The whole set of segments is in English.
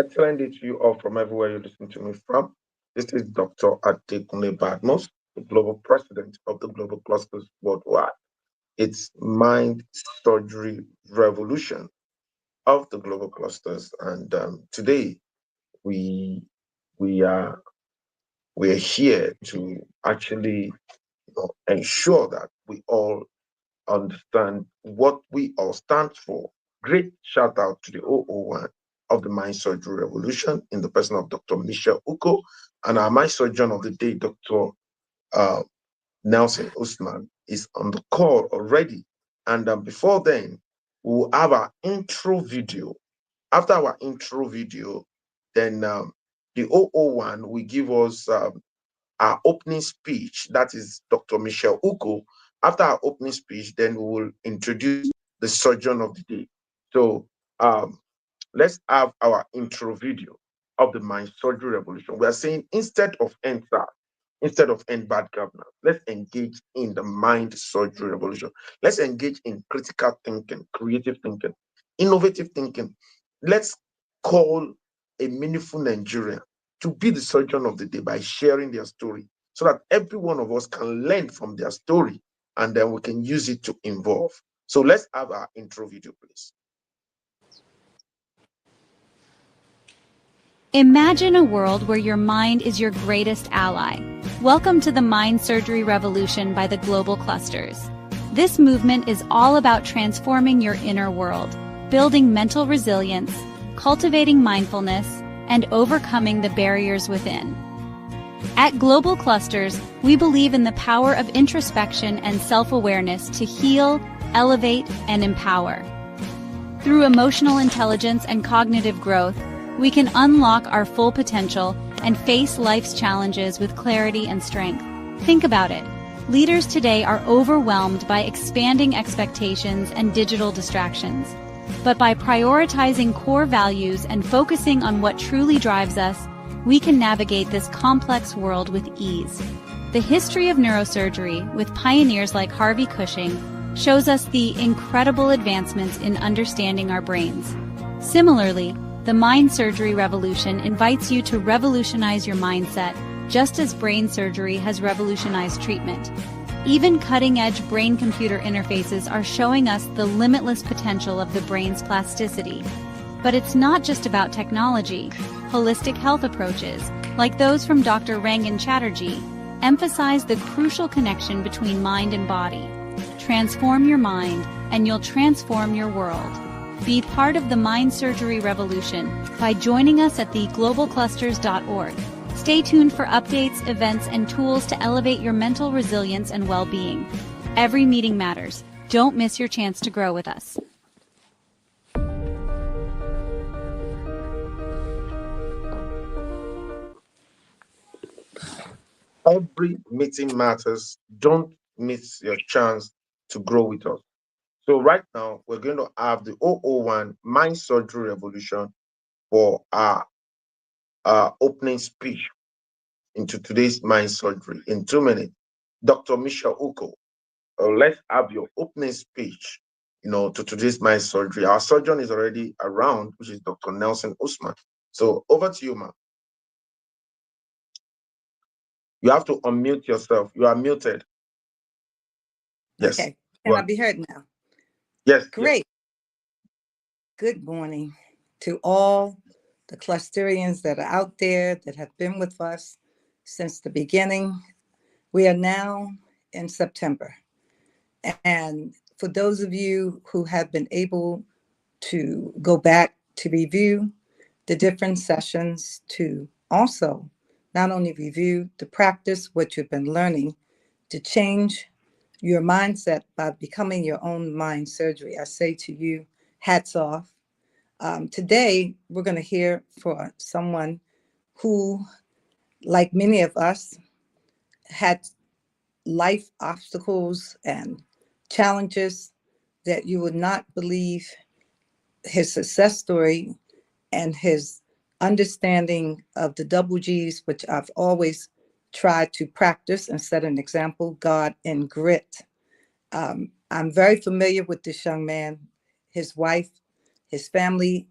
Excellent day to you all from everywhere you listen to me from. This is Dr. Adekunle Badmos, the global president of the Global Clusters Worldwide. It's Mind Surgery Revolution of the Global Clusters, and today we we are we are here to actually ensure that we all understand what we all stand for. Great shout out to the OO1 of the Mind Surgery Revolution in the person of Dr. Michelle Uko and our mind surgeon of the day, Dr. Uh, Nelson Usman, is on the call already. And before then, we'll have our intro video. After our intro video, then the OO1 will give us our opening speech. That is Dr. Michelle Uko. After our opening speech, then we will introduce the surgeon of the day. So um, let's have our intro video of the mind surgery revolution. We are saying instead of end bad governance, let's engage in the mind surgery revolution. Let's engage in critical thinking, creative thinking, innovative thinking. Let's call a meaningful Nigerian to be the surgeon of the day by sharing their story so that every one of us can learn from their story and then we can use it to involve. So let's have our intro video, please. Imagine a world where your mind is your greatest ally. Welcome to the Mind Surgery Revolution by the Global Clusters. This movement is all about transforming your inner world, building mental resilience, cultivating mindfulness, and overcoming the barriers within. At Global Clusters, we believe in the power of introspection and self-awareness to heal, elevate, and empower. Through emotional intelligence and cognitive growth, we can unlock our full potential and face life's challenges with clarity and strength. Think about it. Leaders today are overwhelmed by expanding expectations and digital distractions. But by prioritizing core values and focusing on what truly drives us, we can navigate this complex world with ease. The history of neurosurgery, with pioneers like Harvey Cushing, shows us the incredible advancements in understanding our brains. Similarly, the Mind Surgery Revolution invites you to revolutionize your mindset, just as brain surgery has revolutionized treatment. Even cutting-edge brain-computer interfaces are showing us the limitless potential of the brain's plasticity. But it's not just about technology. Holistic health approaches, like those from Dr. Rangan Chatterjee, emphasize the crucial connection between mind and body. Transform your mind, and you'll transform your world. Be part of the Mind Surgery Revolution by joining us at theglobalclusters.org. Stay tuned for updates, events, and tools to elevate your mental resilience and well-being. Every meeting matters. Don't miss your chance to grow with us. Every meeting matters. Don't miss your chance to grow with us. So right now, we're going to have the OO1 Mind Surgery Revolution for our opening speech into today's Mind Surgery in 2 minutes. Dr. Michelle Uko, let's have your opening speech, to today's Mind Surgery. Our surgeon is already around, which is Dr. Nelson Usman. So over to you, ma'am. You have to unmute yourself. You are muted. Yes. Okay. Can I be heard now? Yes. Great. Good morning to all the clusterians that are out there that have been with us since the beginning. We are now in September. And for those of you who have been able to go back to review the different sessions, to also not only review, to practice what you've been learning, to change your mindset by becoming your own mind surgery, I say to you, hats off. Today, we're going to hear from someone who, like many of us, had life obstacles and challenges that you would not believe. His success story and his understanding of the double G's, which I've always tried to practice and set an example, God and grit. I'm very familiar with this young man, his wife, his family,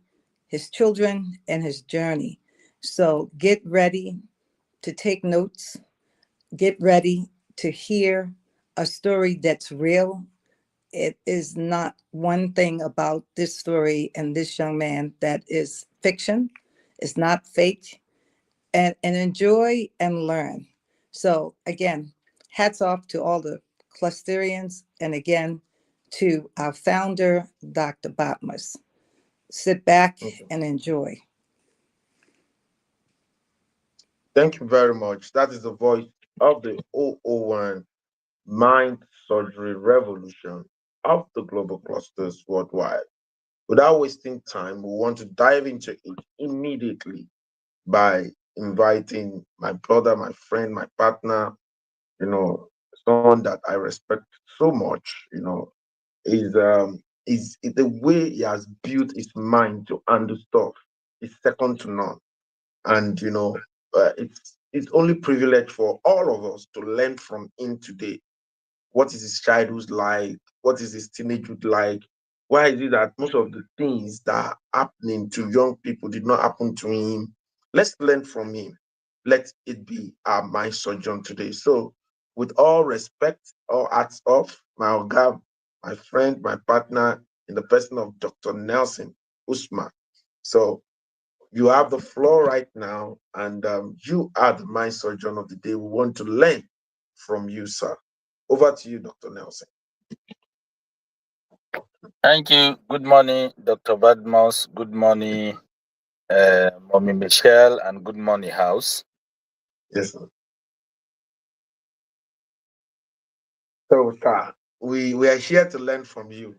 his children, and his journey. So get ready to take notes, get ready to hear a story that's real. It is not one thing about this story and this young man that is fiction. It's not fake. And enjoy and learn. So again, hats off to all the clusterians and again to our founder, Dr. Batmus. Sit back Okay. and enjoy. Thank you very much. That is the voice of the 001 Mind Surgery Revolution of the global clusters worldwide. Without wasting time, we want to dive into it immediately by inviting my brother, my friend, my partner, someone that I respect so much, is the way he has built his mind to handle stuff is second to none. And it's only privilege for all of us to learn from him today. What is his childhood like? What is his teenagehood like? Why is it that most of the things that are happening to young people did not happen to him? Let's learn from him. Let it be our mind surgeon today. So, with all respect, all hats off, my Oga, my friend, my partner, in the person of Dr. Nelson Usman. So, you have the floor right now, and you are the mind surgeon of the day. We want to learn from you, sir. Over to you, Dr. Nelson. Thank you. Good morning, Dr. Badmos. Good morning, Mommy Michelle, and good morning, House. Yes, sir. So, sir, we are here to learn from you.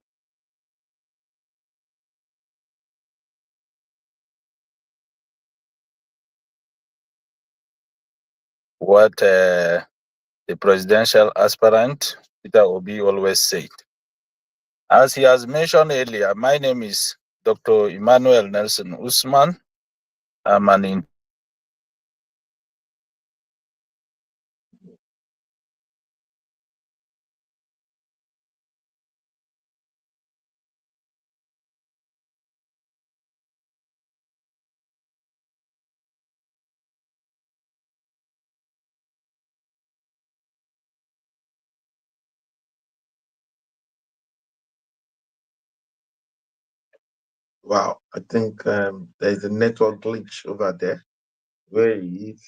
What the presidential aspirant, Peter Obi, always said. As he has mentioned earlier, my name is Dr. Emmanuel Nelson Usman. I'm an Wow, I think there's a network glitch over there. Where is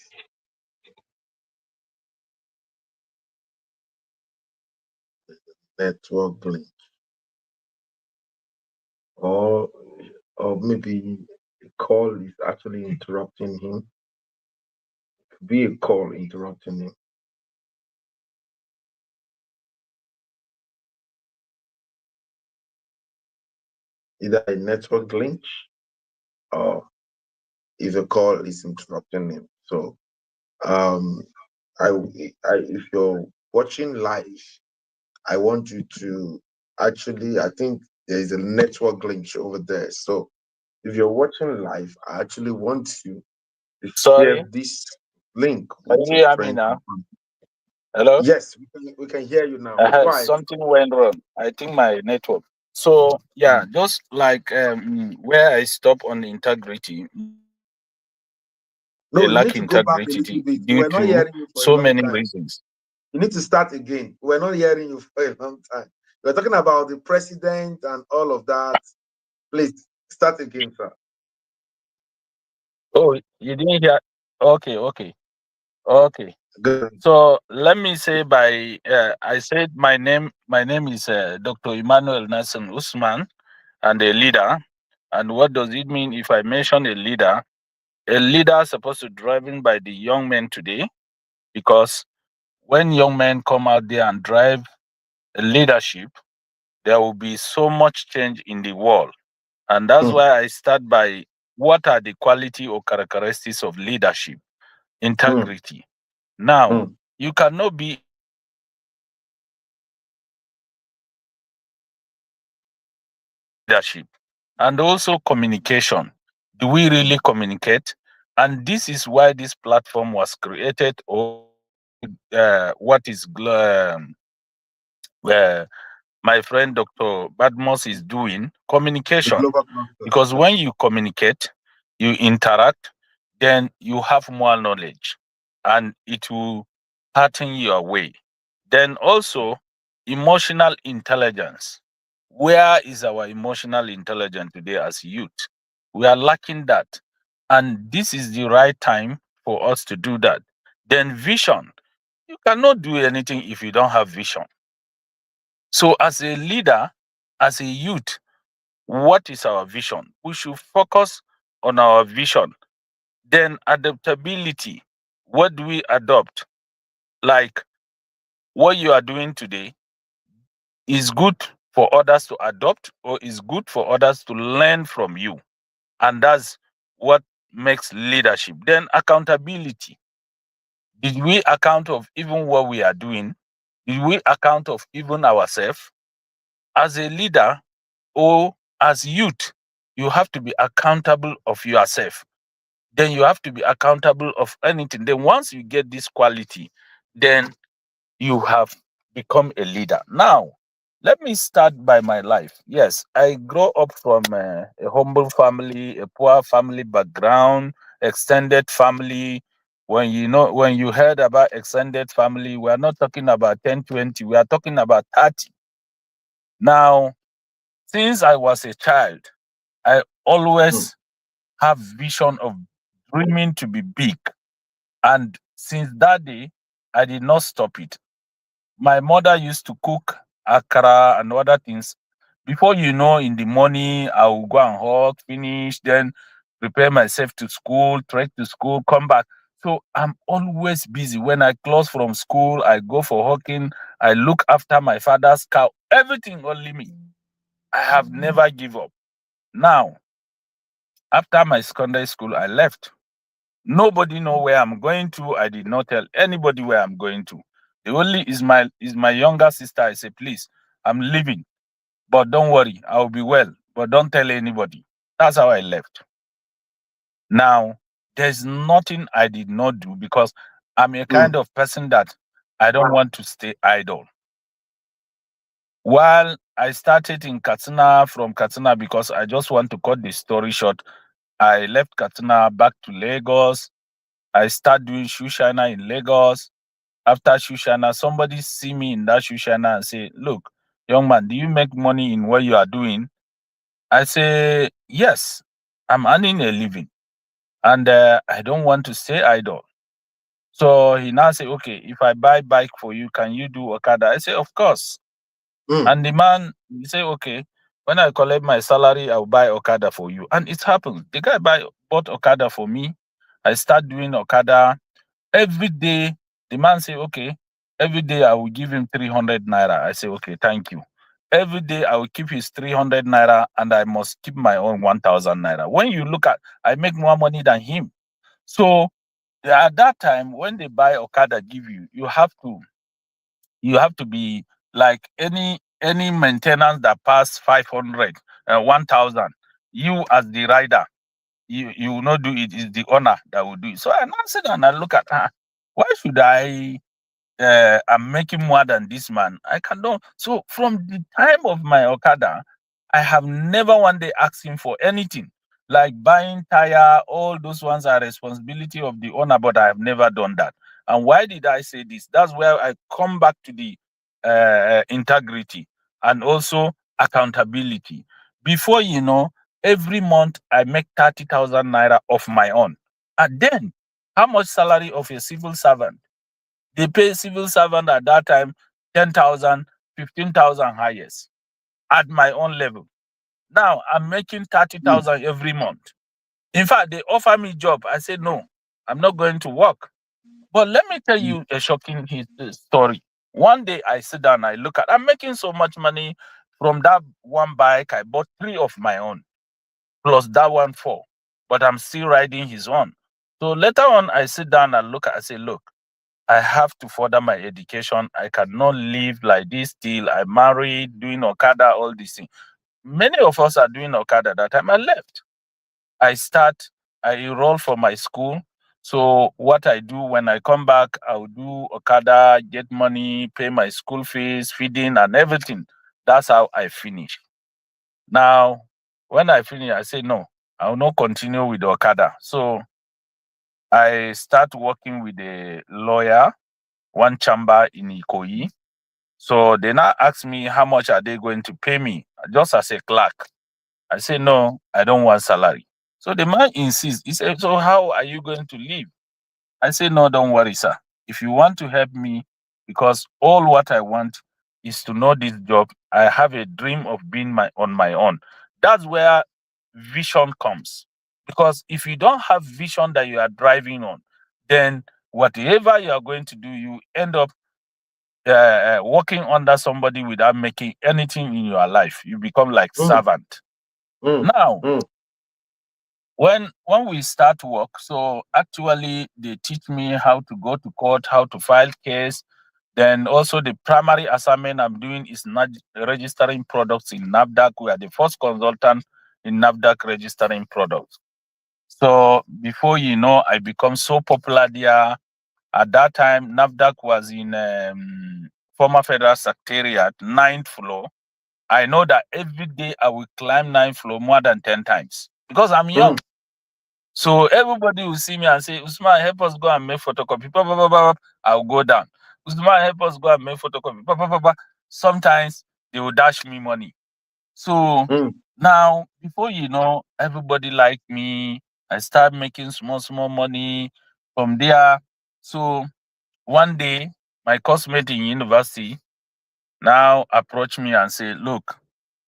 network glitch? Or, or maybe a call is actually interrupting him. Be a call interrupting him. Either a network glitch or if a call is interrupting him. So, um, I, if you're watching live, I want you to actually, I think there is a network glitch over there. So if you're watching live, I actually want you to share sorry. this link Can with you your hear me friends. now? Hello? Yes, we can hear you now. Go ahead. Something went wrong. I think my network. So, yeah, just like where I stop on integrity, they No, you lack need to go back a little integrity bit. due We're not to hearing you for a so long many time. reasons. You need to start again. We're not hearing you for a long time. We're talking about the president and all of that. Please start again, sir. Oh, you didn't hear? Okay, okay, okay. Good. So let me say I said my name is Dr. Emmanuel Nassim Usman and a leader. And what does it mean if I mention a leader? A leader is supposed to driving by the young men today, because when young men come out there and drive a leadership, there will be so much change in the world. And that's Mm, why I start by what are the quality or characteristics of leadership? mm, Integrity. Now, mm, you cannot be leadership and also communication. Do we really communicate? And this is why this platform was created, or what is my friend Dr. Badmos is doing, The communication. global clusters. Because when you communicate, you interact, then you have more knowledge and it will pattern your way. Then also, emotional intelligence. Where is our emotional intelligence today as youth? We are lacking that. And this is the right time for us to do that. Then, vision. You cannot do anything if you don't have vision. So, as a leader, as a youth, what is our vision? We should focus on our vision. Then adaptability. What do we adopt? Like what you are doing today is good for others to adopt or is good for others to learn from you. And that's what makes leadership. Then accountability. Did we account of even what we are doing? Did we account of even ourselves? As a leader or as youth, you have to be accountable of yourself. Then you have to be accountable of anything. Then once you get this quality, then you have become a leader. Now, let me start by my life. Yes, I grew up from a humble family, a poor family background, extended family. When you heard about extended family, we are not talking about 10, 20, we are talking about 30. Now, since I was a child, I Mm, always have vision of dreaming to be big. And since that day, I did not stop it. My mother used to cook akara and other things. Before you know, in the morning, I will go and hawk, finish, then prepare myself to school, trek to school, come back. So I'm always busy. When I close from school, I go for hawking. I look after my father's cow. Everything only me. I have never give up. Now, after my secondary school, I left. Nobody know where I'm going to. I did not tell anybody where I'm going to. The only is my younger sister. I say, please, I'm leaving, but don't worry, I'll be well. But don't tell anybody. That's how I left. Now, there's nothing I did not do because I'm a mm, kind of person that I don't want to stay idle. While I started in Katsina, from Katsina, because I just want to cut the story short, I left Katsina back to Lagos. I start doing shoe shiner in Lagos. After Shushana, somebody see me in that Shushana and say, look, young man, do you make money in what you are doing? I say, yes, I'm earning a living and I don't want to stay idle. So he now say, okay, if I buy bike for you, can you do Okada? I say, of course. mm, And the man, he say, okay, when I collect my salary, I'll buy Okada for you. And it happened. The guy bought Okada for me. I start doing Okada. Every day, the man say, okay, every day I will give him 300 naira. I say, okay, thank you. Every day I will keep his 300 naira and I must keep my own 1,000 naira. When you look at, I make more money than him. So at that time, when they buy Okada give you, you have to be like any maintenance that pass 500, 1,000. You as the rider, you will not do it. It's the owner that will do it. So I now sit down and look at, why should I'm making more than this man. I cannot. So from the time of my Okada, I have never one day asked him for anything. Like buying tire, all those ones are responsibility of the owner, but I have never done that. And why did I say this? That's where I come back to the integrity and also accountability. Before you know, every month I make 30,000 naira of my own. And then, how much salary of a civil servant? They pay civil servant at that time 10,000, 15,000 highest at my own level. Now I'm making mm, 30,000 every month. In fact, they offer me job. I say no, I'm not going to work. But let me tell mm, you a shocking story. One day I sit down, I look at, I'm making so much money from that one bike. I bought three of my own, plus that one four, but I'm still riding his own. So later on, I sit down and look at, I say, look, I have to further my education. I cannot live like this till I married, doing Okada, all these things. Many of us are doing Okada that time. I left. I start, I enroll for my school. So what I do when I come back, I'll do Okada, get money, pay my school fees, feeding and everything. That's how I finish. Now, when I finish, I say no, I will not continue with the Okada. So I start working with a lawyer, one chamber in Ikoyi. So they now ask me how much are they going to pay me just as a clerk. I say no, I don't want salary. So the man insists. He said, so how are you going to live? I say, no, don't worry, sir. If you want to help me, because all what I want is to know this job. I have a dream of being on my own. That's where vision comes. Because if you don't have vision that you are driving on, then whatever you are going to do, you end up working under somebody without making anything in your life. You become like mm, servant. mm, Now, mm, when we start work, so actually they teach me how to go to court, how to file case. Then also the primary assignment I'm doing is not registering products in NAFDAC. We are the first consultant in NAFDAC registering products. So before you know, I become so popular there. At that time, NAFDAC was in former federal secretariat, ninth floor. I know that every day I will climb ninth floor more than 10 times because I'm mm, young. So everybody will see me and say, Usman, help us go and make photocopy. Pa, pa, pa, pa, pa. I'll go down. Usman, help us go and make photocopy. Pa, pa, pa, pa. Sometimes they will dash me money. So mm, now, before you know, everybody like me. I start making small, small money from there. So one day, my classmate in university now approached me and say, look,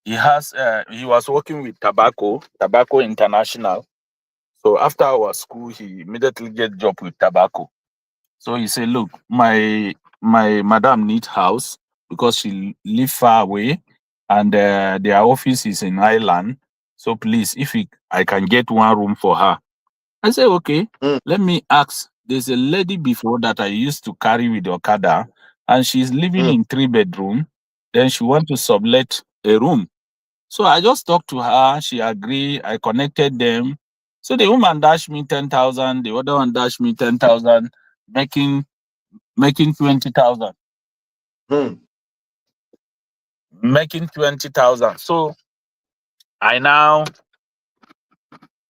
he was working with Tobacco International. So after our school, he immediately get job with tobacco. So he said, "Look, my madam needs house because she live far away, and their office is in Ireland. So please, if I can get one room for her." I say, "Okay, mm, let me ask." There's a lady before that I used to carry with Okada, and she's living mm, in 3 bedroom. Then she want to sublet a room. So I just talked to her. She agreed. I connected them. So the woman dashed me 10,000. The other one dashed me 10,000, making 20,000. mm, Making 20,000. So I now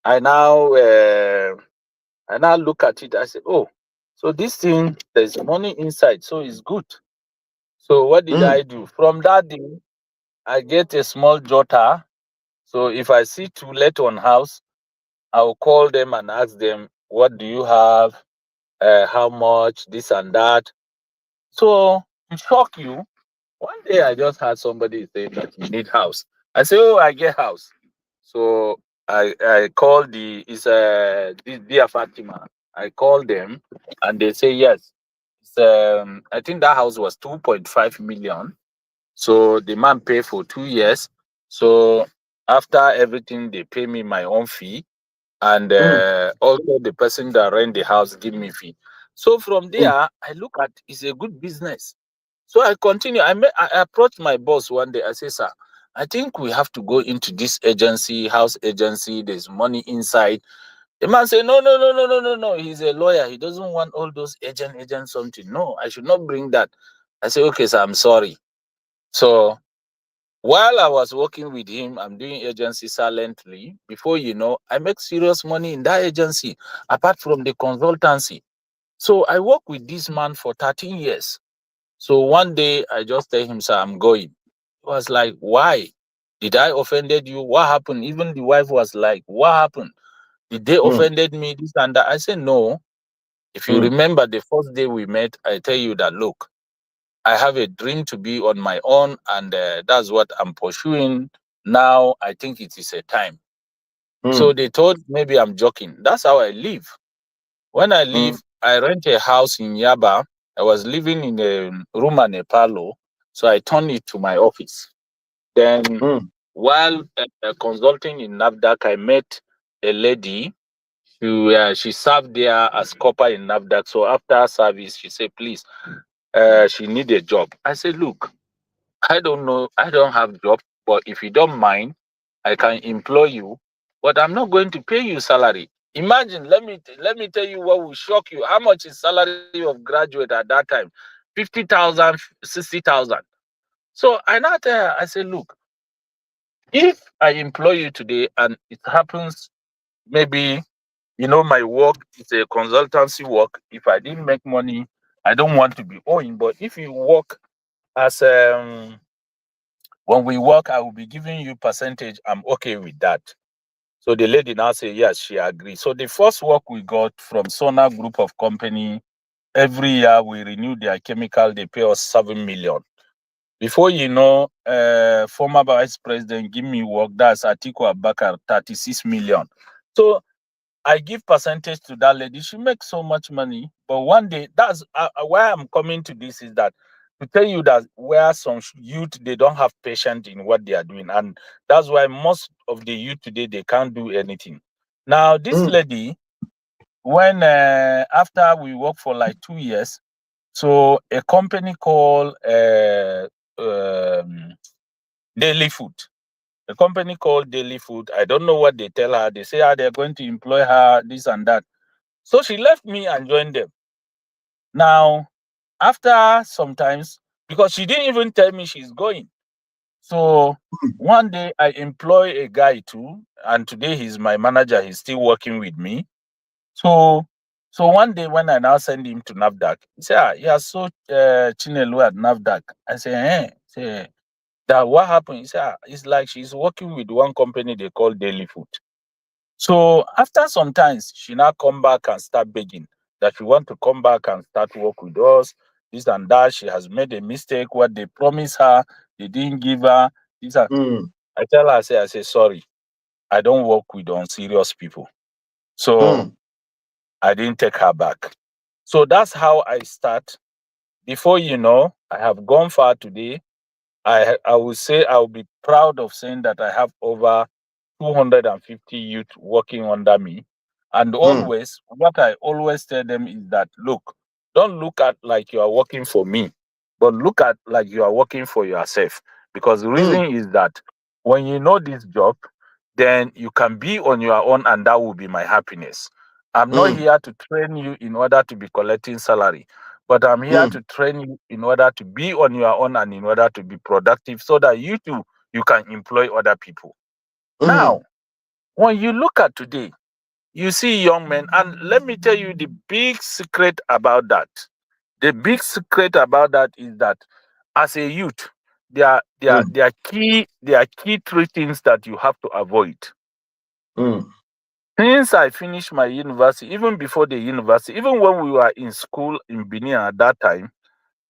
I now I now look at it. I say, oh, so this thing there's money inside, so it's good. So what did mm, I do? From that day, I get a small jotter. So if I see to let on house, I'll call them and ask them, what do you have? How much, this and that. So to shock you, one day I just had somebody say that he need house. I say, oh, I get house. So I called this dear Fatima. I called them and they say yes. I think that house was 2.5 million. So the man pay for 2 years. So after everything, they pay me my own fee, and mm, also the person that rent the house give me fee. So from there, mm, I look at it's a good business. So I continue. I approached my boss one day. I say, sir, I think we have to go into this agency, house agency. There's money inside. The man say, no, no, no, no, no, no, no. He's a lawyer. He doesn't want all those agent something. No, I should not bring that. I say, okay, sir, I'm sorry. So while I was working with him, I'm doing agency silently. Before you know, I make serious money in that agency, apart from the consultancy. So I worked with this man for 13 years. So one day I just tell him, sir, I'm going. He was like, why? Did I offended you? What happened? Even the wife was like, what happened? Did they mm, offended me? This and that. I said, no. If you mm, remember the first day we met, I tell you that, look, I have a dream to be on my own, and that's what I'm pursuing. Now I think it is a time. So mm, they thought maybe I'm joking. That's how I live. When I mm, leave, I rent a house in Yaba. I was living in a room and a parlor, so I turned it to my office. Then, mm, while consulting in NAFDAC, I met a lady. She served there as copper in NAFDAC. So after service, she said, please, she need a job. I said, look, I don't know, I don't have job, but if you don't mind, I can employ you, but I'm not going to pay you salary. Imagine, let me tell you what will shock you. How much is salary of graduate at that time? 50,000, 60,000. So I now tell her, I say, look, if I employ you today and it happens, maybe, my work is a consultancy work. If I didn't make money, I don't want to be owing. But if you work as when we work, I will be giving you percentage. I'm okay with that. So the lady now say yes, she agrees. So the first work we got from Sona Group of Company, every year we renew their chemical, they pay us 7 million. Before you know, former vice president give me work. That's Atiku Abakar, 36 million. So I give percentage to that lady. She makes so much money. But one day, that's why I'm coming to this is that to tell you that where some youth they don't have patience in what they are doing, and that's why most of the youth today they can't do anything. Now, this mm, lady, when after we work for like 2 years, so a company called Daily Food. A company called Daily Food. I don't know what they tell her. They say they're going to employ her, this and that. So she left me and joined them. Now, after sometimes, because she didn't even tell me she's going. So one day I employ a guy too, and today he's my manager. He's still working with me. So, so one day when I now send him to NAFDAC, he said, yeah, so Chinelu at NAFDAC. I say, say that what happened? He said, it's like she's working with one company they call Daily Food. So after some times, she now come back and start begging that she want to come back and start work with us. This and that. She has made a mistake. What they promised her, they didn't give her. These are. mm, I tell her, I say, sorry. I don't work with unserious people. So mm, I didn't take her back. So that's how I start. Before you know, I have gone far today. I will say I'll be proud of saying that I have over 250 youth working under me. And mm, always, what I always tell them is that look, don't look at like you are working for me, but look at like you are working for yourself. Because the mm, reason is that when you know this job, then you can be on your own, and that will be my happiness. I'm not mm, here to train you in order to be collecting salary, but I'm here mm, to train you in order to be on your own and in order to be productive so that you too you can employ other people. mm, Now, when you look at today, you see young men, and let me tell you the big secret about that. The big secret about that is that as a youth, mm, there are key three things that you have to avoid. mm, Since I finished my university, even before the university, even when we were in school in Benin at that time,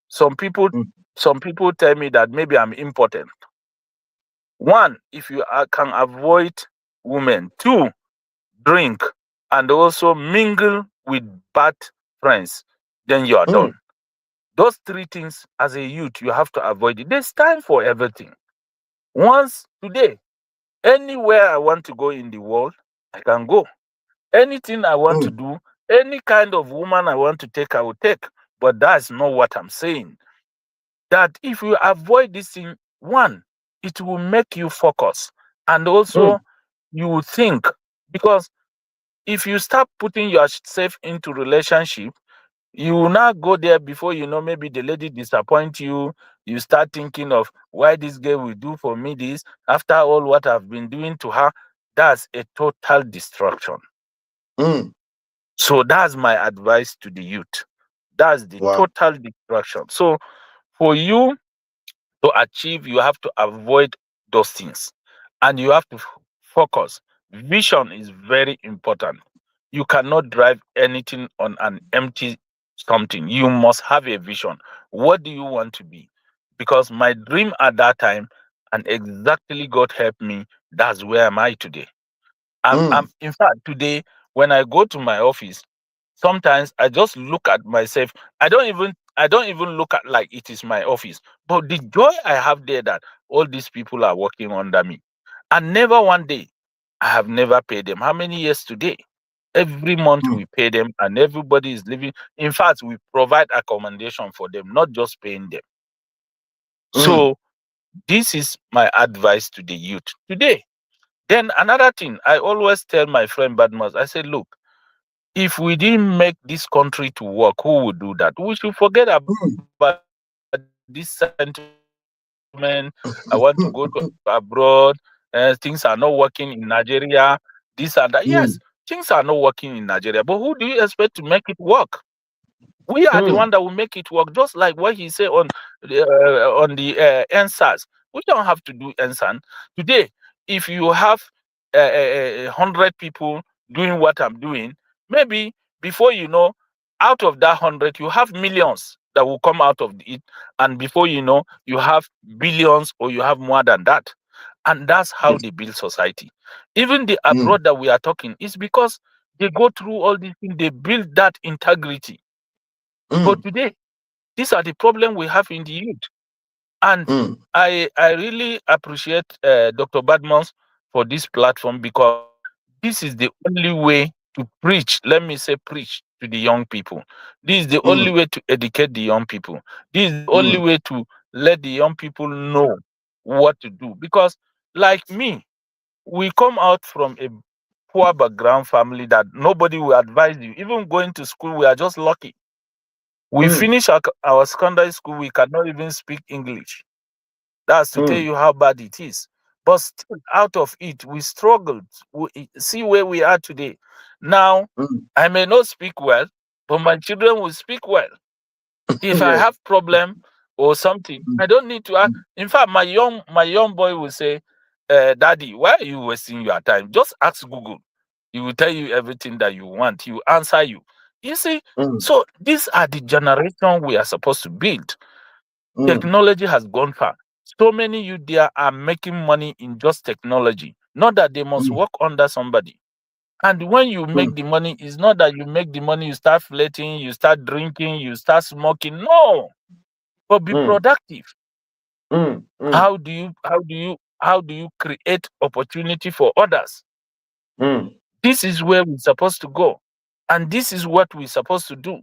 some people mm, some people tell me that maybe I'm impotent. One, if you can avoid women. Two, drink and also mingle with bad friends, then you are mm, done. Those three things as a youth you have to avoid it. There's time for everything. Once today, anywhere I want to go in the world, I can go. Anything I want to mm, do, any kind of woman I want to take, I will take. But that's not what I'm saying. That if you avoid this thing, one, it will make you focus. And mm, also, you will think. Because if you start putting yourself into relationship, you will not go there before you know maybe the lady disappoint you. You start thinking of why this girl will do for me this after all what I've been doing to her. That's a total destruction. mm. So that's my advice to the youth. That's the Wow. total destruction. So for you to achieve, you have to avoid those things and you have to focus. Vision is very important. You cannot drive anything on an empty something. You must have a vision. What do you want to be? Because my dream at that time, and exactly God helped me, that's where am I today. I'm Mm, in fact today when I go to my office, sometimes I just look at myself. I don't even look at like it is my office. But the joy I have there that all these people are working under me. And never one day I have never paid them. How many years today? Every month mm, we pay them and everybody is living. In fact, we provide accommodation for them, not just paying them. mm, So this is my advice to the youth today. Then another thing I always tell my friend Badmus, I say, look, if we didn't make this country to work, who would do that? We should forget about this sentiment of government. I want to go to abroad. Things are not working in Nigeria. This and that. Yes, mm, things are not working in Nigeria. But who do you expect to make it work? We are the mm, one that will make it work. Just like what he said on the NSAS. We don't have to do NSAN today. If you have 100 people doing what I'm doing, maybe before you know, out of that 100, you have millions that will come out of it, and before you know, you have billions or you have more than that. And that's how yes, they build society. Even the mm, abroad that we are talking is because they go through all these things, they build that integrity. But mm, today, these are the problem we have in the youth. And mm, I really appreciate Dr. Badmos for this platform, because this is the only way to preach. Let me say preach to the young people. This is the only mm, way to educate the young people. This is the only mm, way to let the young people know what to do. Because like me, we come out from a poor background family that nobody will advise you. Even going to school, we are just lucky. We mm, finish our secondary school, we cannot even speak English. That's to tell mm, you how bad it is. But still, out of it, we struggled. See where we are today. Now, mm. I may not speak well, but my children will speak well. If I Yes. have problem or something, Mm, I don't need to ask. mm, In fact, my young boy will say, "Daddy, why are you wasting your time? Just ask Google. He will tell you everything that you want. He will answer you." You see, mm, so these are the generation we are supposed to build. mm, Technology has gone far. So many youth there are making money in just technology. Not that they must mm, work under somebody. And when you mm, make the money, it's not that you make the money, you start flirting, you start drinking, you start smoking. No, but be mm, productive. mm, mm, How do you create opportunity for others? mm, This is where we're supposed to go. And this is what we're supposed to do.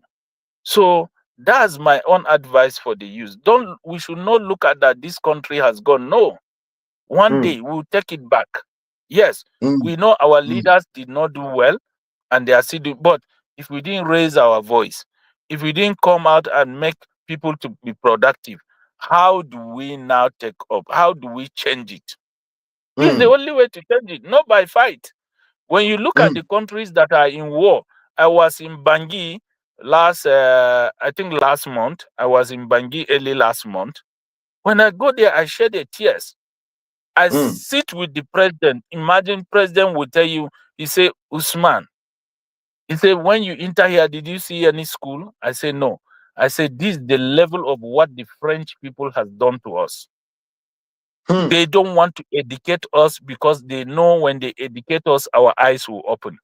So that's my own advice for the youth. Don't We should not look at that this country has gone. No. One mm, day we'll take it back. Yes, mm, we know our mm, leaders did not do well, and they are still doing, but if we didn't raise our voice, if we didn't come out and make people to be productive, how do we now take up? How do we change it? This is the mm, only way to change it, not by fight. When you look at mm, the countries that are in war, I was in Bangui I think last month. I was in Bangui early last month. When I go there, I shed a tears. I mm, sit with the president. Imagine president will tell you, he say, Usman, he said, when you enter here, did you see any school? I say, no. I said, this is the level of what the French people has done to us. mm, They don't want to educate us because they know when they educate us, our eyes will open.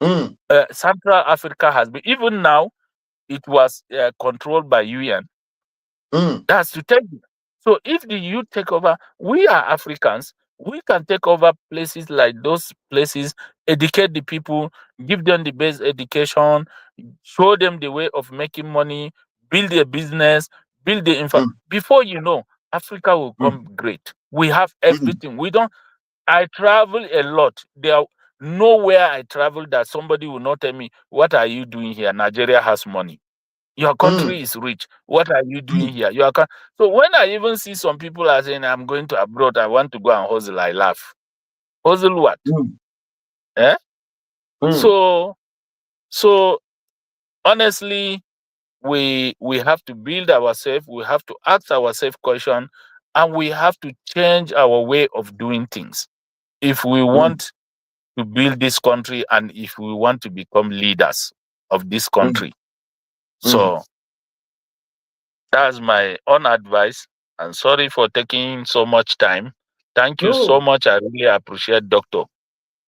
mm, Central Africa has been, even now, it was controlled by UN. mm, That's to tell you. So if the youth take over, we are Africans. We can take over places like those places, educate the people, give them the best education, show them the way of making money, build a business, build the infra. mm, Before you know, Africa will mm, come great. We have mm, everything. We don't. I travel a lot. There are nowhere I travel that somebody will not tell me, "What are you doing here? Nigeria has money. Your mm, country is rich. What are you doing mm, here?" So when I even see some people are saying, "I'm going to abroad, I want to go and hustle," I laugh. Hustle what? mm, Eh? mm, So so honestly, we have to build ourselves, we have to ask ourselves question, and we have to change our way of doing things if we mm, want to build this country and if we want to become leaders of this mm, country. mm. So that's my own advice. And sorry for taking so much time. Thank you so No. much. I really appreciate Doctor.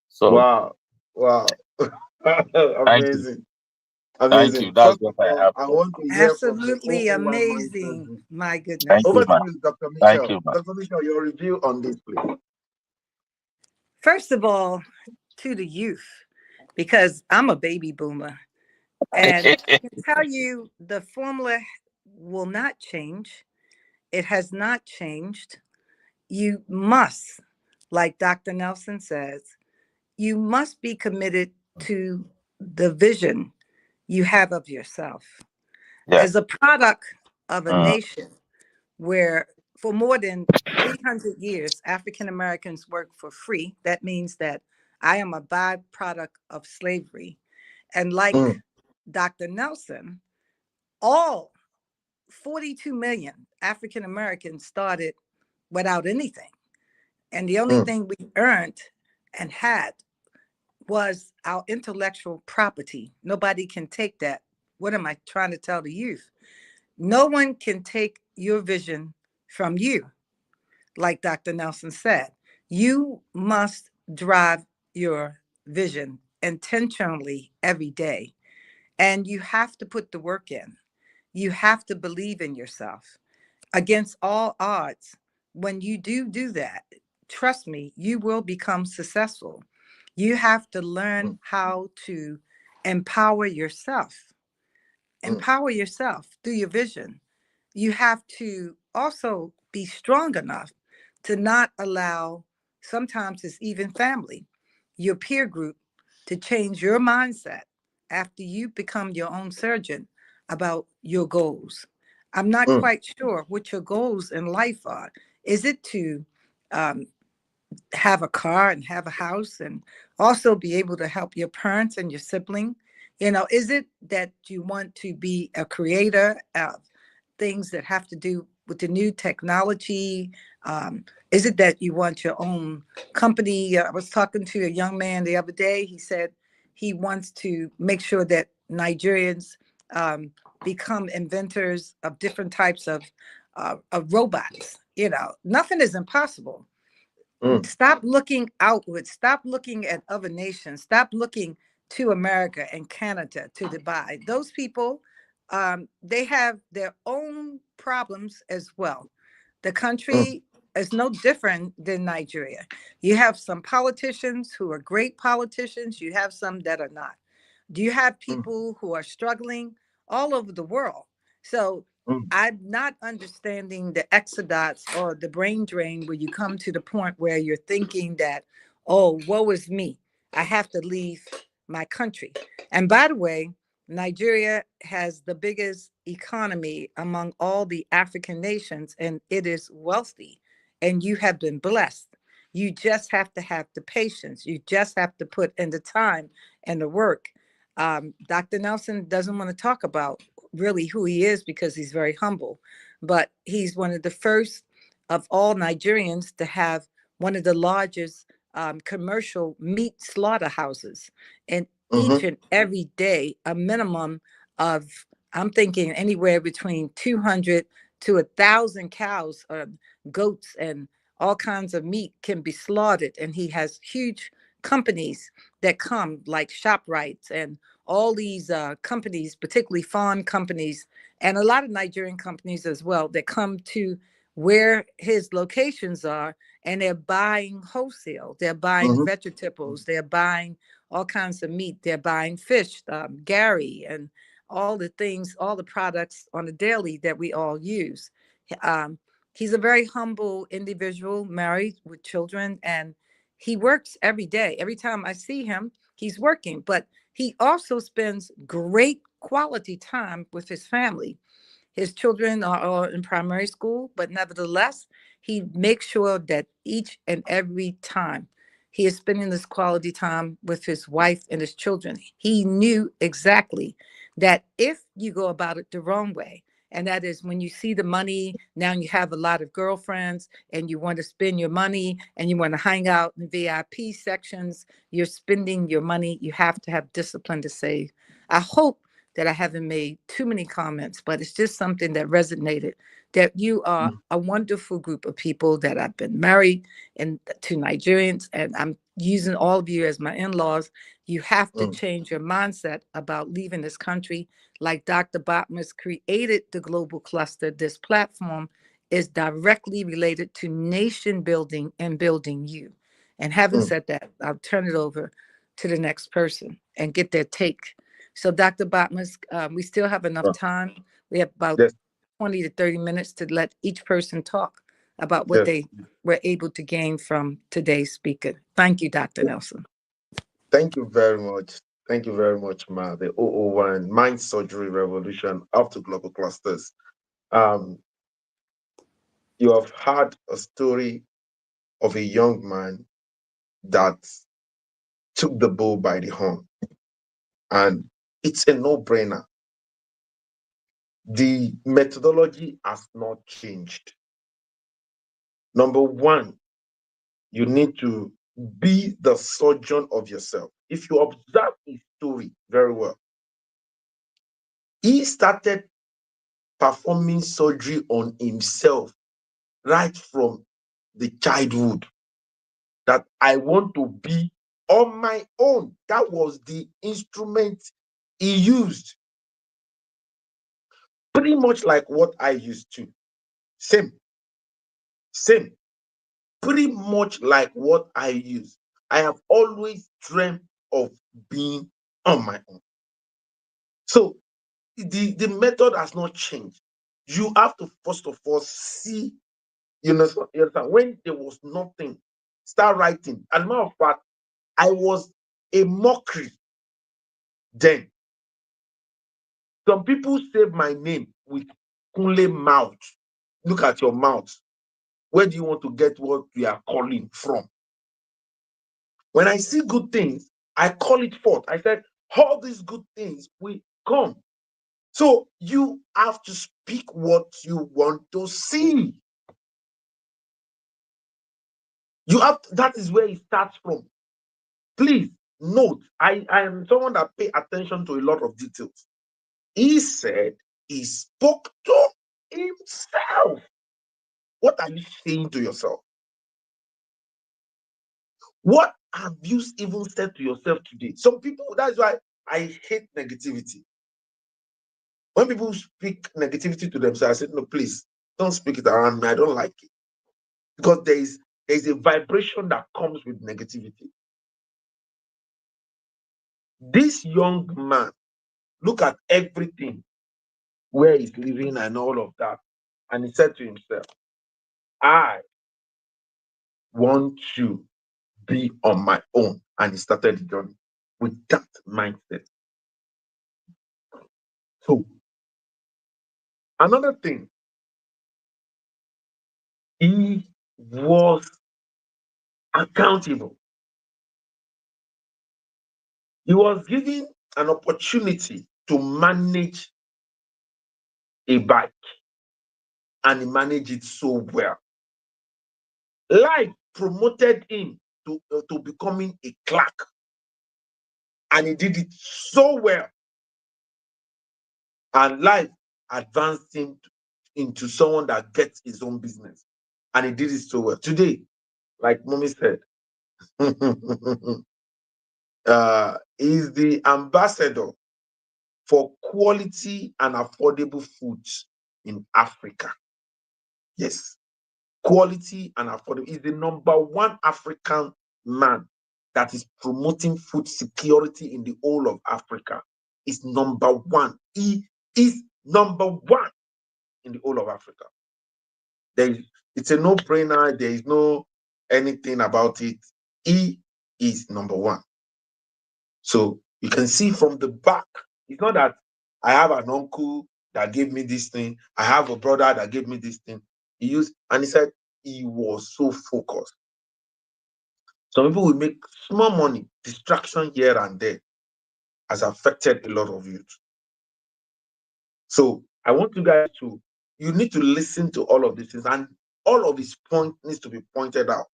So Wow. Wow. thank you. Amazing. Thank you. Amazing. That's First of what I all, have I for want to now. hear from the Absolutely OOY Mind amazing. Surgery. My Thank goodness. you, Over to man. you, Dr. Thank Michelle. you, man. Dr. Michelle, your review on this, please. First of all, to the youth, because I'm a baby boomer, and I can tell you the formula will not change. It has not changed. You must, like Dr. Nelson says, you must be committed to the vision you have of yourself Yeah. as a product of a Mm, nation where for more than 300 years, African Americans work for free. That means that I am a byproduct of slavery. And like mm, Dr. Nelson, all 42 million African Americans started without anything. And the only mm, thing we earned and had was our intellectual property. Nobody can take that. What am I trying to tell the youth? No one can take your vision from you. Like Dr. Nelson said, you must drive your vision intentionally every day. And you have to put the work in. You have to believe in yourself against all odds. When you do that, trust me, you will become successful. You have to learn mm, how to empower yourself. mm, Empower yourself through your vision. You have to also be strong enough to not allow, sometimes it's even family, your peer group, to change your mindset after you become your own surgeon about your goals. I'm not mm, quite sure what your goals in life are. Is it to um, have a car and have a house and also be able to help your parents and your sibling? Is it that you want to be a creator of things that have to do with the new technology? Is it that you want your own company? I was talking to a young man the other day. He said he wants to make sure that Nigerians um, become inventors of different types of robots. Nothing is impossible. mm, Stop looking outward. Stop looking at other nations. Stop looking to America and Canada, to Dubai. Those people, they have their own problems as well. The mm, country is no different than Nigeria. You have some politicians who are great politicians. You have some that are not. Do you have mm, people who are struggling all over the world? So mm, I'm not understanding the exodus or the brain drain where you come to the point where you're thinking that, oh, woe is me. I have to leave my country. And by the way, Nigeria has the biggest economy among all the African nations, and it is wealthy. And you have been blessed. You just have to have the patience. You just have to put in the time and the work. Dr. Nelson doesn't want to talk about really who he is because he's very humble, but he's one of the first of all Nigerians to have one of the largest commercial meat slaughterhouses. And each mhm, and every day, a minimum of, I'm thinking anywhere between 200 to 1,000 cows or goats and all kinds of meat can be slaughtered. And he has huge companies that come, like ShopRites and all these companies, particularly farm companies, and a lot of Nigerian companies as well, that come to where his locations are, and they're buying wholesale. They're buying mhm, vegetables. They're buying all kinds of meat. They're buying fish, Gary, and all the things, all the products on a daily that we all use. Um, he's a very humble individual, married with children, and he works every day. Every time I see him, he's working, but he also spends great quality time with his family. His children are all in primary school, but nevertheless, he makes sure that each and every time he is spending this quality time with his wife and his children. He knew exactly that if you go about it the wrong way, and that is when you see the money, now you have a lot of girlfriends and you want to spend your money and you want to hang out in VIP sections, you're spending your money. You have to have discipline to save. I hope that I haven't made too many comments, but it's just something that resonated, that you are mm, a wonderful group of people that I've been married and to Nigerians, and I'm using all of you as my in-laws. You have to mm, change your mindset about leaving this country. Like Dr. Botmas created the global cluster, this platform is directly related to nation building and building you. And having mm. said that, I'll turn it over to the next person and get their take. So, Dr. Botmas, we still have enough Ah, time. We have about yes, 20 to 30 minutes to let each person talk about what yes. they were able to gain from today's speaker. Thank you, Dr. Nelson. Thank you very much. Thank you very much, Ma. The 001 Mind Surgery Revolution up to Global Clusters. Um, You have heard a story of a young man that took the bull by the horn, and it's a no-brainer. The methodology has not changed. Number one, you need to be the surgeon of yourself. If you observe his story very well, he started performing surgery on himself right from the childhood, that I want to be on my own. That was the instrument he used. Pretty much like what I used to. Same, same. Pretty much like what I use. I have always dreamt of being on my own. So the method has not changed. You have to first of all see, you understand, when there was nothing, start writing. As a matter of fact, I was a mockery then. Some people save my name with Kunle mouth. Look at your mouth. Where do you want to get what we are calling from? When I see good things, I call it forth. I said, all these good things will come. So you have to speak what you want to see. You have to, that is where it starts from. Please note, I am someone that pay attention to a lot of details. He said he spoke to himself. What are you saying to yourself? What have you even said to yourself today? Some people, that's why I hate negativity. When people speak negativity to themselves, I say, no, please don't speak it around me. I don't like it. Because there is a vibration that comes with negativity. This young man, look at everything, where he's living and all of that. And he said to himself, I want to be on my own. And he started the journey with that mindset. So, another thing, he was accountable. He was given an opportunity to manage a bike, and he managed it so well. Life promoted him to becoming a clerk, and he did it so well. And life advanced him into someone that gets his own business, and he did it so well. Today, like mommy said, he's the ambassador for quality and affordable foods in Africa. Yes, quality and affordable. He's the number one African man that is promoting food security in the whole of Africa. Is number one. He is number one in the whole of Africa. It's a no-brainer. There is no anything about it. He is number one. So you can see from the back, it's not that I have an uncle that gave me this thing, I have a brother that gave me this thing. And he said he was so focused. Some people will make small money, distraction here and there has affected a lot of youth. So I want you guys you need to listen to all of these things, and all of his point needs to be pointed out,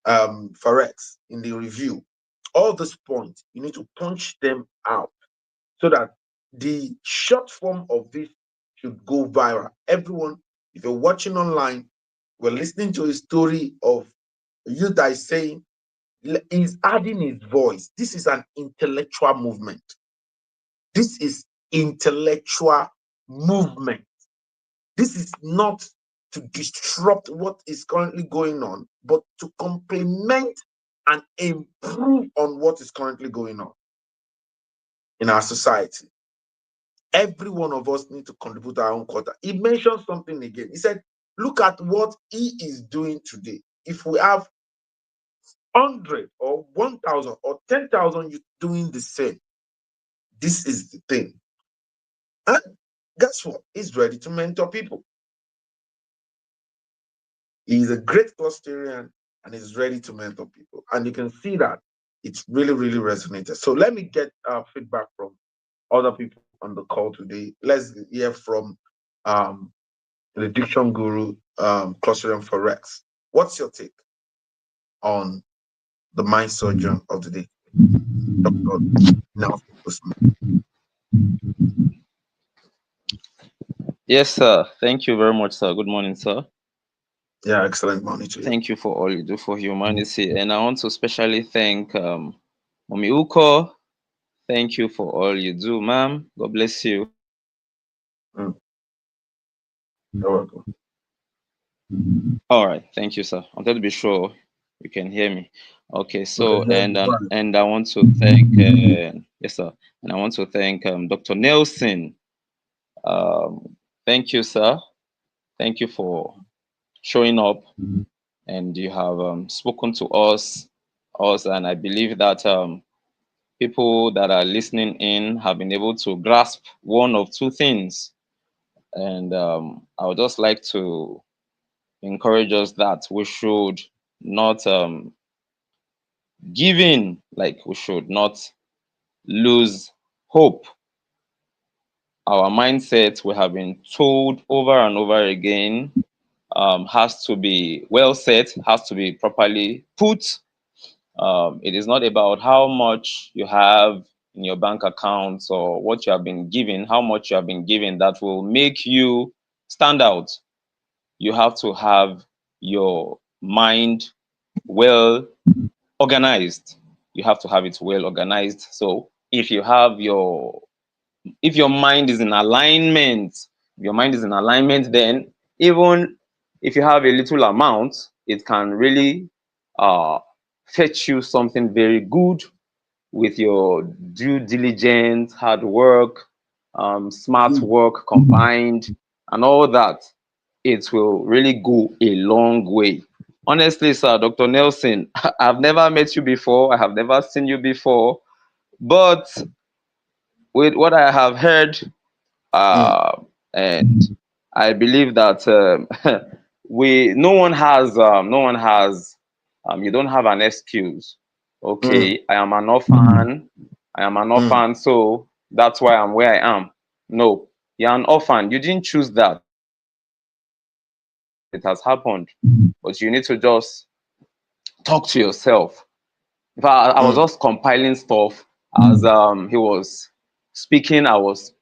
Forex in the review. All these points, you need to punch them out so that the short form of this should go viral. Everyone, if you're watching online, we're listening to a story of you that is saying, he's adding his voice. This is an intellectual movement. This is intellectual movement. This is not to disrupt what is currently going on, but to complement and improve on what is currently going on in our society. Every one of us need to contribute our own quota. He mentioned something again. He said, look at what he is doing today. If we have 100 or 1,000 or 10,000 you doing the same, this is the thing. And guess what? He's ready to mentor people. He's a great custodian and is ready to mentor people. And you can see that it's really, really resonated. So let me get feedback from other people on the call today. Let's hear from um, the diction guru, custodian for Rex. What's your take on the mind surgeon of the day, Dr. Nelson Usman? Yes, sir. Thank you very much, sir. Good morning, sir. Yeah, excellent morning to you. Thank you for all you do for humanity. And I want to especially thank Mommy Uko. Thank you for all you do, ma'am. God bless you. Mm, you're welcome. All right. Thank you, sir. I wanted to be sure you can hear me. Okay. So, Okay, yeah, and I want to thank, yes, sir. And I want to thank Dr. Nelson. Thank you, sir. Thank you for showing up, and you have spoken to us, and I believe that people that are listening in have been able to grasp one of two things. And I would just like to encourage us that we should not give in, like we should not lose hope. Our mindset, we have been told over and over again, has to be well set, has to be properly put. It is not about how much you have in your bank accounts or what you have been given, how much you have been given that will make you stand out. You have to have your mind well organized. You have to have it well organized. So if your mind is in alignment, then even if you have a little amount, it can really uh, fetch you something very good with your due diligence, hard work, smart Mm, work combined, and all that. It will really go a long way. Honestly, sir, Dr. Nelson, I've never met you before. I have never seen you before. But with what I have heard, mm, uh, and I believe that we no one has you don't have an excuse. mm, Okay, I am an orphan. I am an mm, orphan, so that's why I'm where I am. No, you're an orphan. You didn't choose that. It has happened, but you need to just talk to yourself. In fact, I was mm, just compiling stuff as he was speaking. I was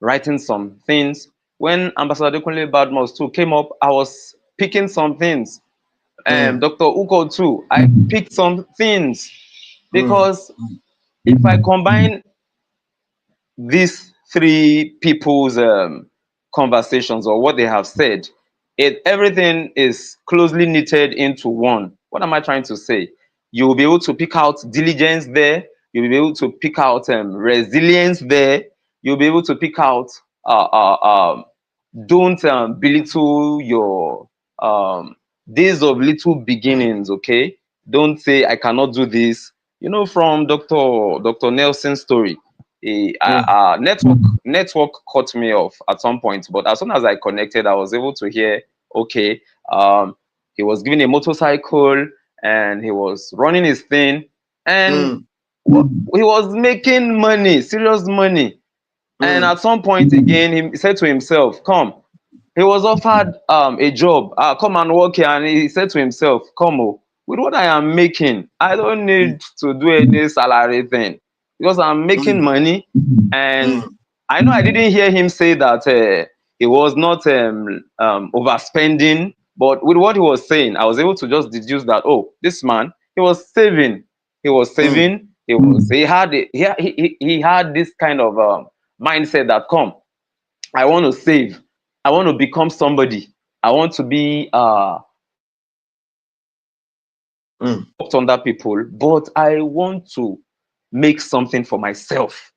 writing some things. When Ambassador Kunle Badmus too came up, I was picking some things. mm, Dr. Uko too, I picked some things mm, because if I combine these three people's conversations or what they have said, everything is closely knitted into one. What am I trying to say? You will be able to pick out diligence there. You'll be able to pick out resilience there. You'll be able to pick out uh, uh, um, don't belittle your days of little beginnings. Okay, don't say I cannot do this. You know, from Dr. Nelson's story, mm, network cut me off at some point, but as soon as I connected, I was able to hear. Okay, um, he was given a motorcycle and he was running his thing, and mm, he was making money, serious money. And mm, at some point again, he said to himself, "Come." He was offered a job. Come and work here, and he said to himself, "Come, oh, with what I am making, I don't mm, need to do any salary thing because I'm making mm, money." And mm, I know I didn't hear him say that he was not overspending, but with what he was saying, I was able to just deduce that, oh, this man, he was saving, he was mm, saving, he had this kind of mindset that, come, I want to save. I want to become somebody. I want to be mm, under people, but I want to make something for myself.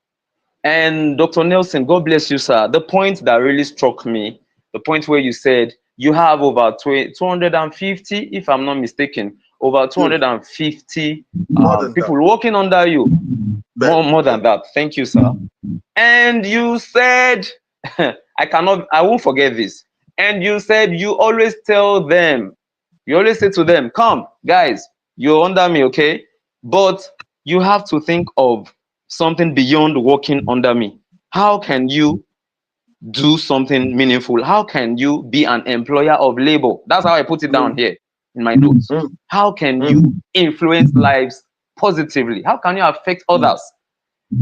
And Dr. Nelson, God bless you, sir. The point that really struck me, the point where you said you have over 250, if I'm not mistaken, over mm. 250 More than that. people working under you. Ben, More ben. than that. Thank you, sir. And you said, I won't forget this. And you said you always tell them, you always say to them, come, guys, you're under me, okay? But you have to think of something beyond working under me. How can you do something meaningful? How can you be an employer of labor? That's how I put it down mm, here in my notes. mm, How can mm, you influence lives positively? How can you affect mm, others?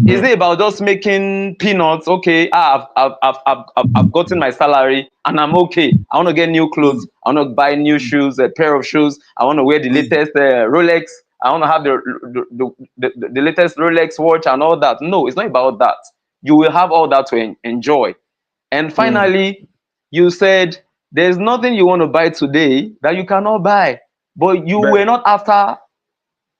Is mm, it about just making peanuts? Okay, I've gotten my salary and I'm okay. I want to get new mm, clothes. I want to buy new shoes, a pair of shoes. I want to wear the mm, latest Rolex. I want to have the latest Rolex watch and all that. No, it's not about that. You will have all that to enjoy. And mm. finally, you said there's nothing you want to buy today that you cannot buy, but you were Bẹ́ẹ̀. not after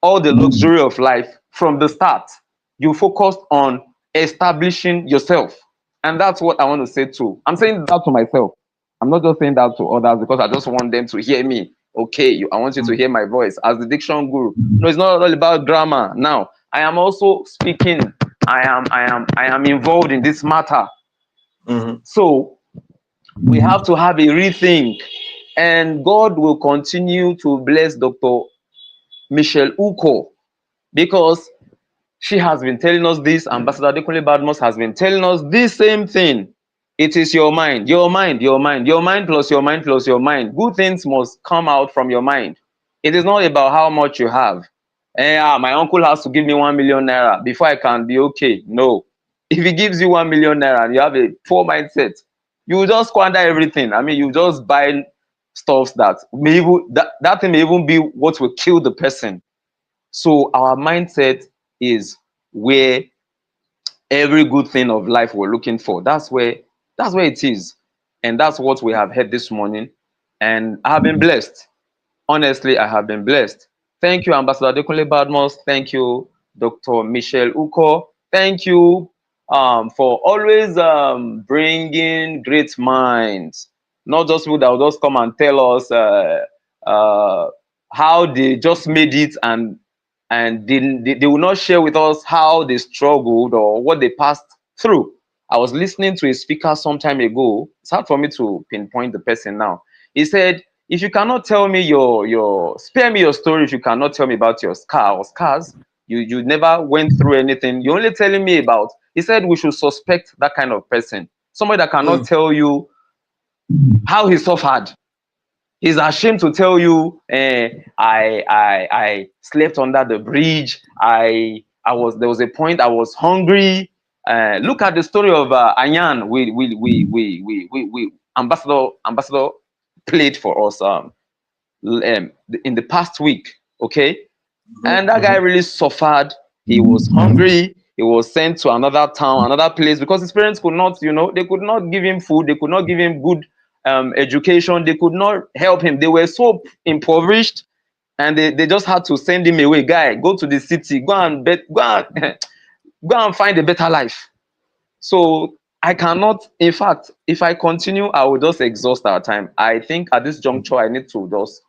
all the luxury of life from the start. You focused on establishing yourself. And that's what I want to say too. I'm saying that to myself. I'm not just saying that to others because I just want them to hear me. Okay, I want you to Mm, hear my voice as the diction guru. No, it's not all about grammar. Now, I am also speaking. I am involved in this matter. mhm, So we have to have a rethink. And God will continue to bless Dr. Michelle Uko because she has been telling us this. Ambassador Adekunle Badmus has been telling us this same thing. It is your mind, your mind, your mind, your mind plus your mind plus your mind. Good things must come out from your mind. It is not about how much you have. My uncle has to give me 1 million naira before I can be okay. No. If he gives you 1 million naira and you have a poor mindset, you will just squander everything. I mean, you just buy stuff that may even that thing may even be what will kill the person. So our mindset is where every good thing of life we're looking for. That's where it is. And that's what we have heard this morning. And I have been blessed. Honestly, I have been blessed. Thank you, Ambassador Adekunle Badmus. Thank you, Dr. Michelle Uko. Thank you for always bringing great minds, not just people that will just come and tell us uh, how they just made it, and they will not share with us how they struggled or what they passed through. I was listening to a speaker some time ago. It's hard for me to pinpoint the person now. He said, if you cannot tell me your spare me your story, if you cannot tell me about your scars, you never went through anything, you're only telling me about. He said we should suspect that kind of person, somebody that cannot mm, tell you how he suffered. He's ashamed to tell you, I slept under the bridge. I was there was a point I was hungry. Look at the story of Anyan. We ambassador played for us in the past week. Okay, mhm, and that guy mhm, really suffered. He was hungry. He was sent to another town, another place, because his parents could not, they could not give him food. They could not give him good education. They could not help him. They were so impoverished, and they just had to send him away. Guy, go to the city. Go and go and find a better life. So I cannot. In fact, if I continue, I will just exhaust our time. I think at this juncture, I need to just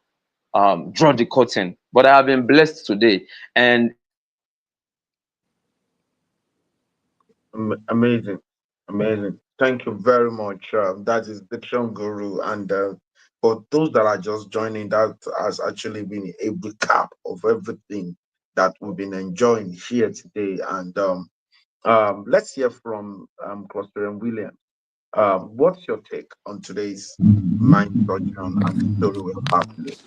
draw the curtain. But I have been blessed today, and Amazing, amazing. Thank you very much. That is Diction Guru, and for those that are just joining, that has actually been a recap of everything that we've been enjoying here today. And let's hear from Cluster and William. What's your take on today's mind surgeon and the story we're about today?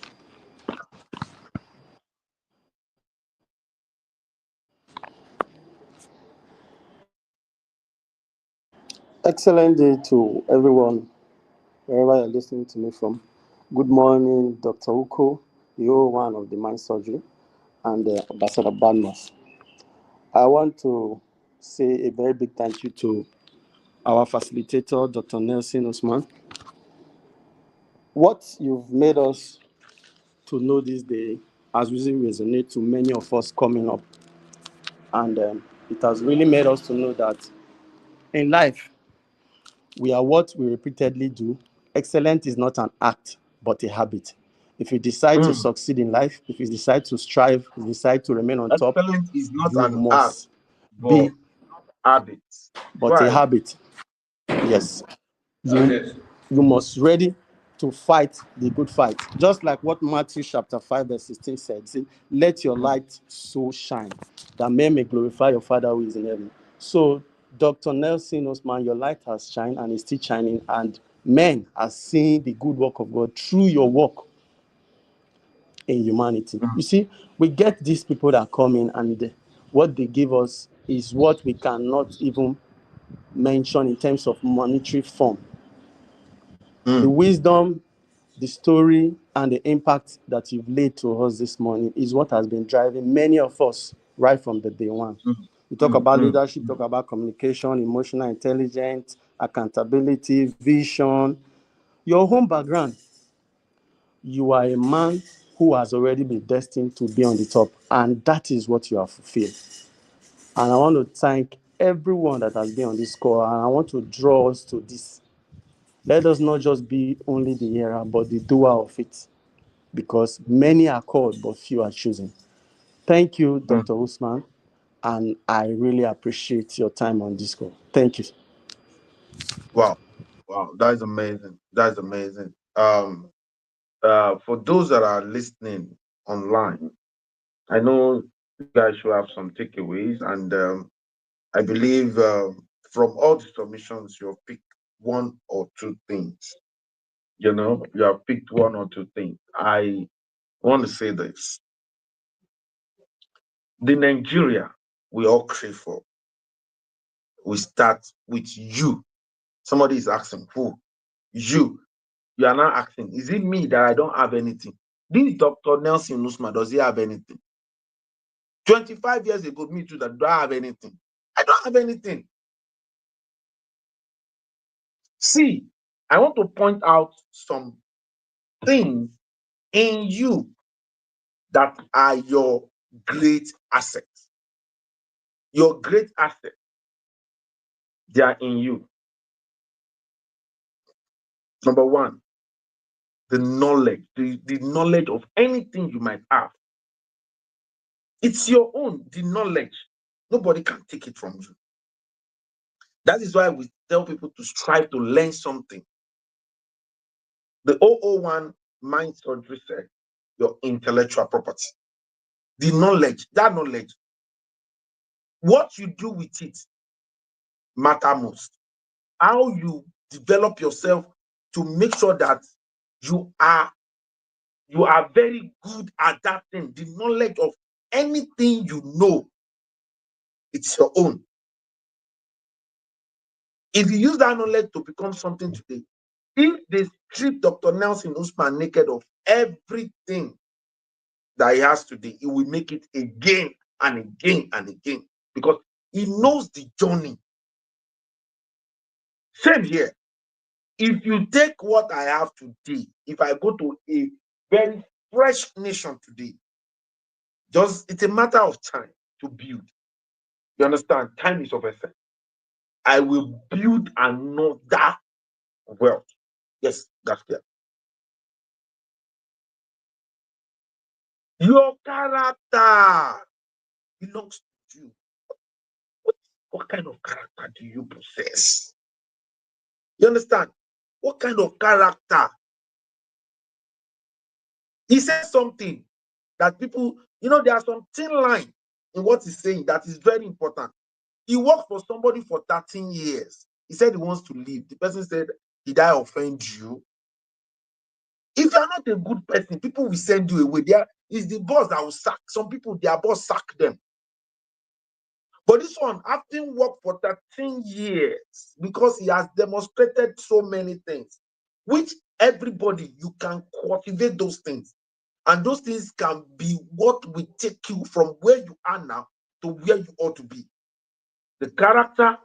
Excellent day to everyone, wherever you're listening to me from. Good morning, Dr. Uko, you're one of the mind surgery, and Ambassador Badmas. I want to say a very big thank you to our facilitator, Dr. Nelson Usman. What you've made us to know this day has really resonated to many of us coming up, and it has really made us to know that in life, we are what we repeatedly do. Excellence is not an act, but a habit. If you decide to Mm. succeed in life, if you decide to strive, if you decide to remain on top, Excellence is not you an act, must but be, habits. Go but a ahead. habit. Yes. You, You must ready to fight the good fight. Just like what Matthew chapter 5 verse 16 said, say, let your light so shine that men may glorify your Father who is in heaven. So Dr. Nelson Osman, your light has shined and is still shining, and men are seeing the good work of God through your work in humanity. You see, we get these people that come in, and what they give us is what we cannot even mention in terms of monetary form. The wisdom, the story, and the impact that you've laid to us this morning is what has been driving many of us right from the day one. We talk about leadership, talk about communication, emotional intelligence, accountability, vision. Your home background, you are a man who has already been destined to be on the top, and that is what you have fulfilled. And I want to thank everyone that has been on this call, and I want to draw us to this. Let us not just be only the hearer, but the doer of it, because many are called, but few are chosen. Thank you, Dr. Usman, and I really appreciate your time on this call. Thank you. Wow, wow, that is amazing. That is amazing. For those that are listening online, I know you guys should have some takeaways, and I believe from all the submissions, you have picked one or two things. You have picked one or two things. I want to say this: the Nigeria we all crave for, we start with you. Somebody is asking, who? You. You are now asking, is it me that I don't have anything? This Dr. Nelson Usman, does he have anything? 25 years ago, me too, that do I have anything? I don't have anything. See, I want to point out some things in you that are your great assets. Your great assets, they are in you. Number one, the knowledge, the knowledge of anything you might have. It's your own, the knowledge. Nobody can take it from you. That is why we tell people to strive to learn something. The 001 mind surgery said, your intellectual property. The knowledge, that knowledge, what you do with it matter most. How you develop yourself to make sure that you are very good at that thing. The knowledge of anything you know, it's your own. If you use that knowledge to become something today, if they strip Dr. Nelson Usman naked of everything that he has today, he will make it again and again and again, because he knows the journey. Same here. If you take what I have today, if I go to a very fresh nation today, it's a matter of time to build. You understand? Time is of essence. I will build another wealth. Yes, that's clear. Your character belongs to you. What kind of character do you possess? You understand? What kind of character? He says something that people, there are some thin line in what he's saying that is very important. He worked for somebody for 13 years. He said he wants to leave. The person said, did I offend you? If you're not a good person, people will send you away. There is the boss that will sack. Some people, their boss sack them. But this one, having worked for 13 years, because he has demonstrated so many things, which everybody, you can cultivate those things. And those things can be what will take you from where you are now to where you ought to be. The character,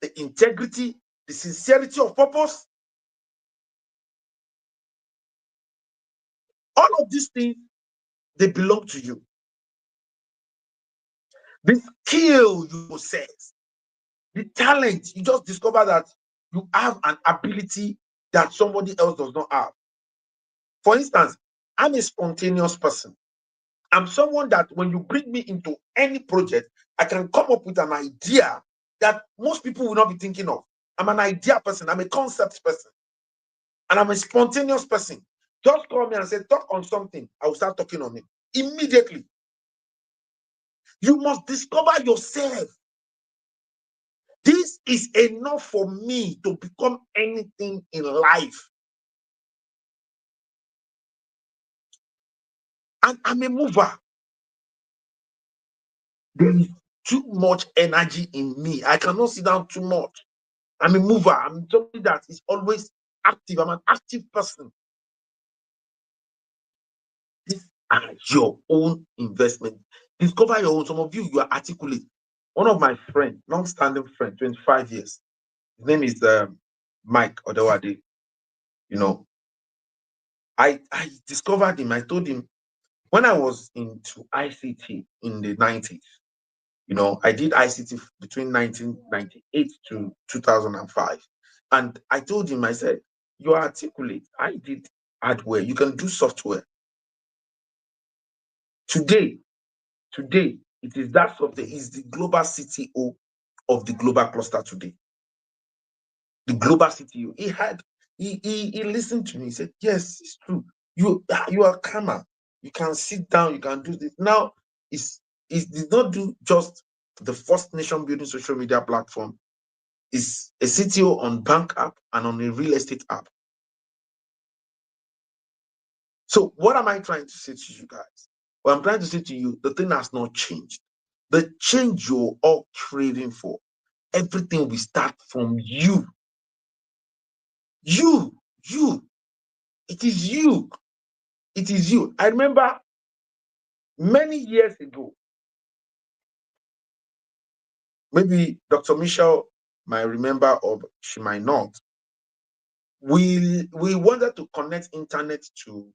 the integrity, the sincerity of purpose. All of these things, they belong to you. The skill you possess, the talent, you just discover that you have an ability that somebody else does not have. For instance, I'm a spontaneous person. I'm someone that when you bring me into any project, I can come up with an idea that most people will not be thinking of. I'm an idea person. I'm a concept person. And I'm a spontaneous person. Just call me and say, talk on something. I will start talking on it immediately. You must discover yourself. This is enough for me to become anything in life. And I'm a mover. There is too much energy in me. I cannot sit down too much. I'm a mover. I'm somebody that is always active. I'm an active person. These are your own investment. Discover your own. Some of you are articulate. One of my friends, long-standing friend, 25 years. His name is Mike Odewade. You know, I discovered him. I told him when I was into ICT in the 90s. You know, I did ICT between 1998 to 2005. And I told him, I said, you are articulate. I did hardware. You can do software. Today, it is that software is the global CTO of the global cluster today. The global CTO. He listened to me. He said, yes, it's true. You are calmer. You can sit down. You can do this. Now, it did not do just the first nation building social media platform. Is a CTO on bank app and on a real estate app. So what am I trying to say to you guys? Well, I'm trying to say to you, the thing has not changed. The change you're all craving for, everything will start from you. You. It is you. It is you. I remember many years ago, maybe Dr. Michelle might remember or she might not. We wanted to connect internet to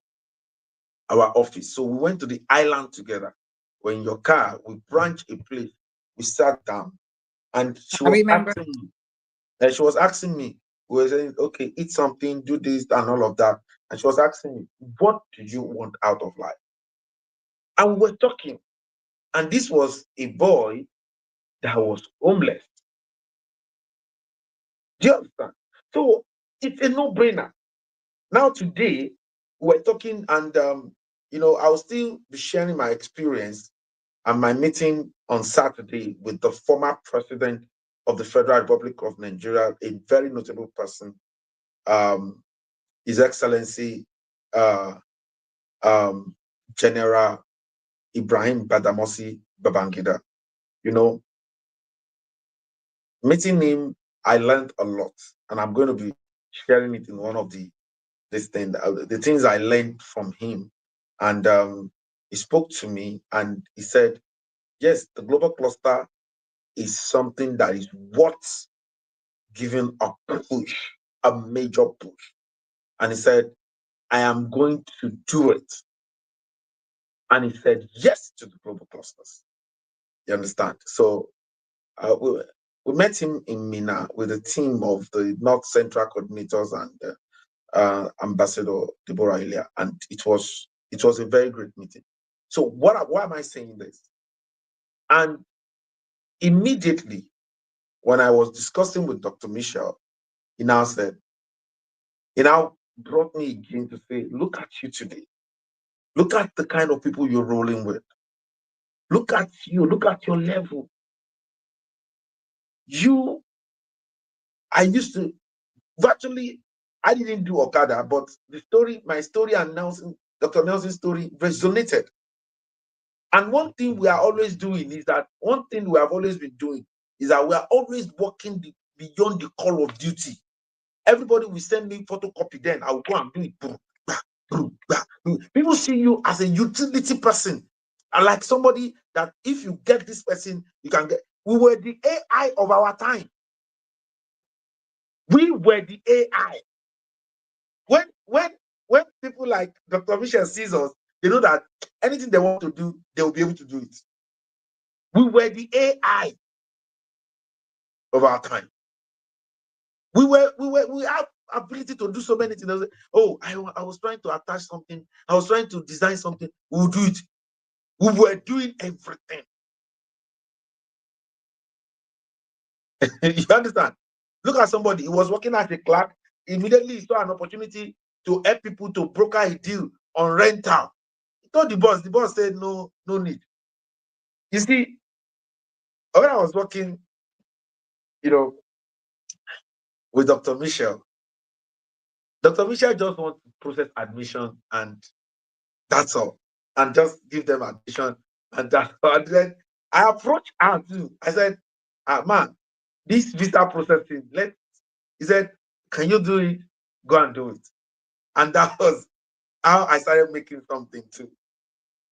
our office. So we went to the island together. We're in your car, we branch a place, we sat down, and I remember. she was asking me, we were saying, okay, eat something, do this and all of that. And she was asking me, what do you want out of life? And we were talking. And this was a boy that was homeless. Do you understand? So it's a no-brainer. Now today, we're talking, and I'll still be sharing my experience and my meeting on Saturday with the former president of the Federal Republic of Nigeria, a very notable person, His Excellency uh, General Ibrahim Badamosi Babangida. You know, meeting him, I learned a lot, and I'm going to be sharing it in one of the things I learned from him. And he spoke to me, and he said, "Yes, the global cluster is something that is worth giving a push, a major push." And he said, I am going to do it. And he said yes to the global clusters. You understand? So we met him in Mina with a team of the North Central coordinators and Ambassador Deborah Elia. And it was a very great meeting. So why am I saying this? And immediately when I was discussing with Dr. Michel, he now brought me again to say, look at you today. Look at the kind of people you're rolling with. Look at you. Look at your level. I used to, virtually, I didn't do Okada, but my story announcing Dr. Nelson's story resonated. And one thing we are always doing is that one thing we have always been doing is that we are always working beyond the call of duty. Everybody will send me photocopy, then I'll go and do it. People see you as a utility person, and like somebody that if you get this person, you can get. We were the AI of our time. We were the AI. When people like Dr. Michel sees us, they know that anything they want to do, they will be able to do it. We were the AI of our time. We have ability to do so many things. Oh, I was trying to attach something. I was trying to design something. We'll do it. We were doing everything. You understand? Look at somebody. He was working as a clerk. immediately he saw an opportunity to help people to broker a deal on rental. He told the boss said, no, no need. You see, when I was working, you know, with Dr. Michelle, Dr. Michelle just wants to process admission and that's all. And just give them admission and that's all. And then I approached her too. I said, man, this visa processing, he said, can you do it? Go and do it. And that was how I started making something too.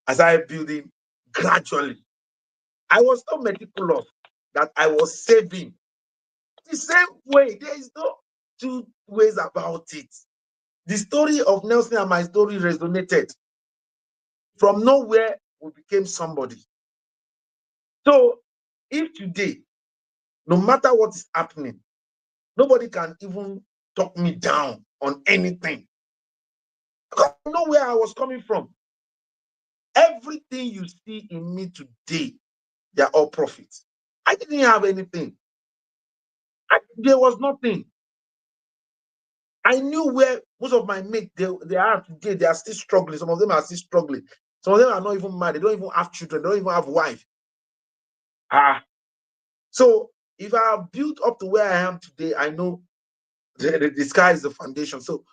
I started building gradually. I was so meticulous that I was saving the same way. There is no two ways about it. The story of Nelson and my story resonated. From nowhere, we became somebody. So, if today, no matter what is happening, nobody can even talk me down on anything. Because I know where I was coming from. Everything you see in me today, they are all profits. I didn't have anything. There was nothing. I knew where most of my mates they are today. They are still struggling. Some of them are still struggling. Some of them are not even married. They don't even have children. They don't even have wife. So if I have built up to where I am today, I know the sky is the foundation. So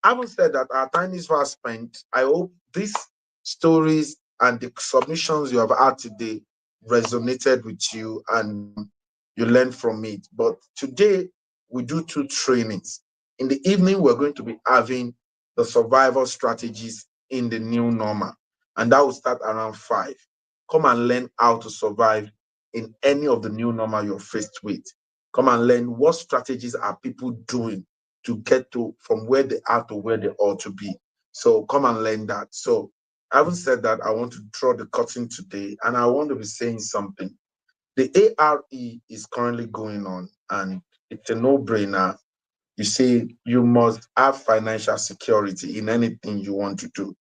having said that, our time is fast spent. I hope these stories and the submissions you have had today resonated with you and you learned from it. But today we do two trainings. In the evening, we're going to be having the survival strategies in the new normal, and that will start around 5. Come and learn how to survive in any of the new normal you're faced with. Come and learn what strategies are people doing to get to from where they are to where they ought to be. So come and learn that. So having said that, I want to draw the curtain today and I want to be saying something. The ARE is currently going on and it's a no-brainer. You see, you must have financial security in anything you want to do.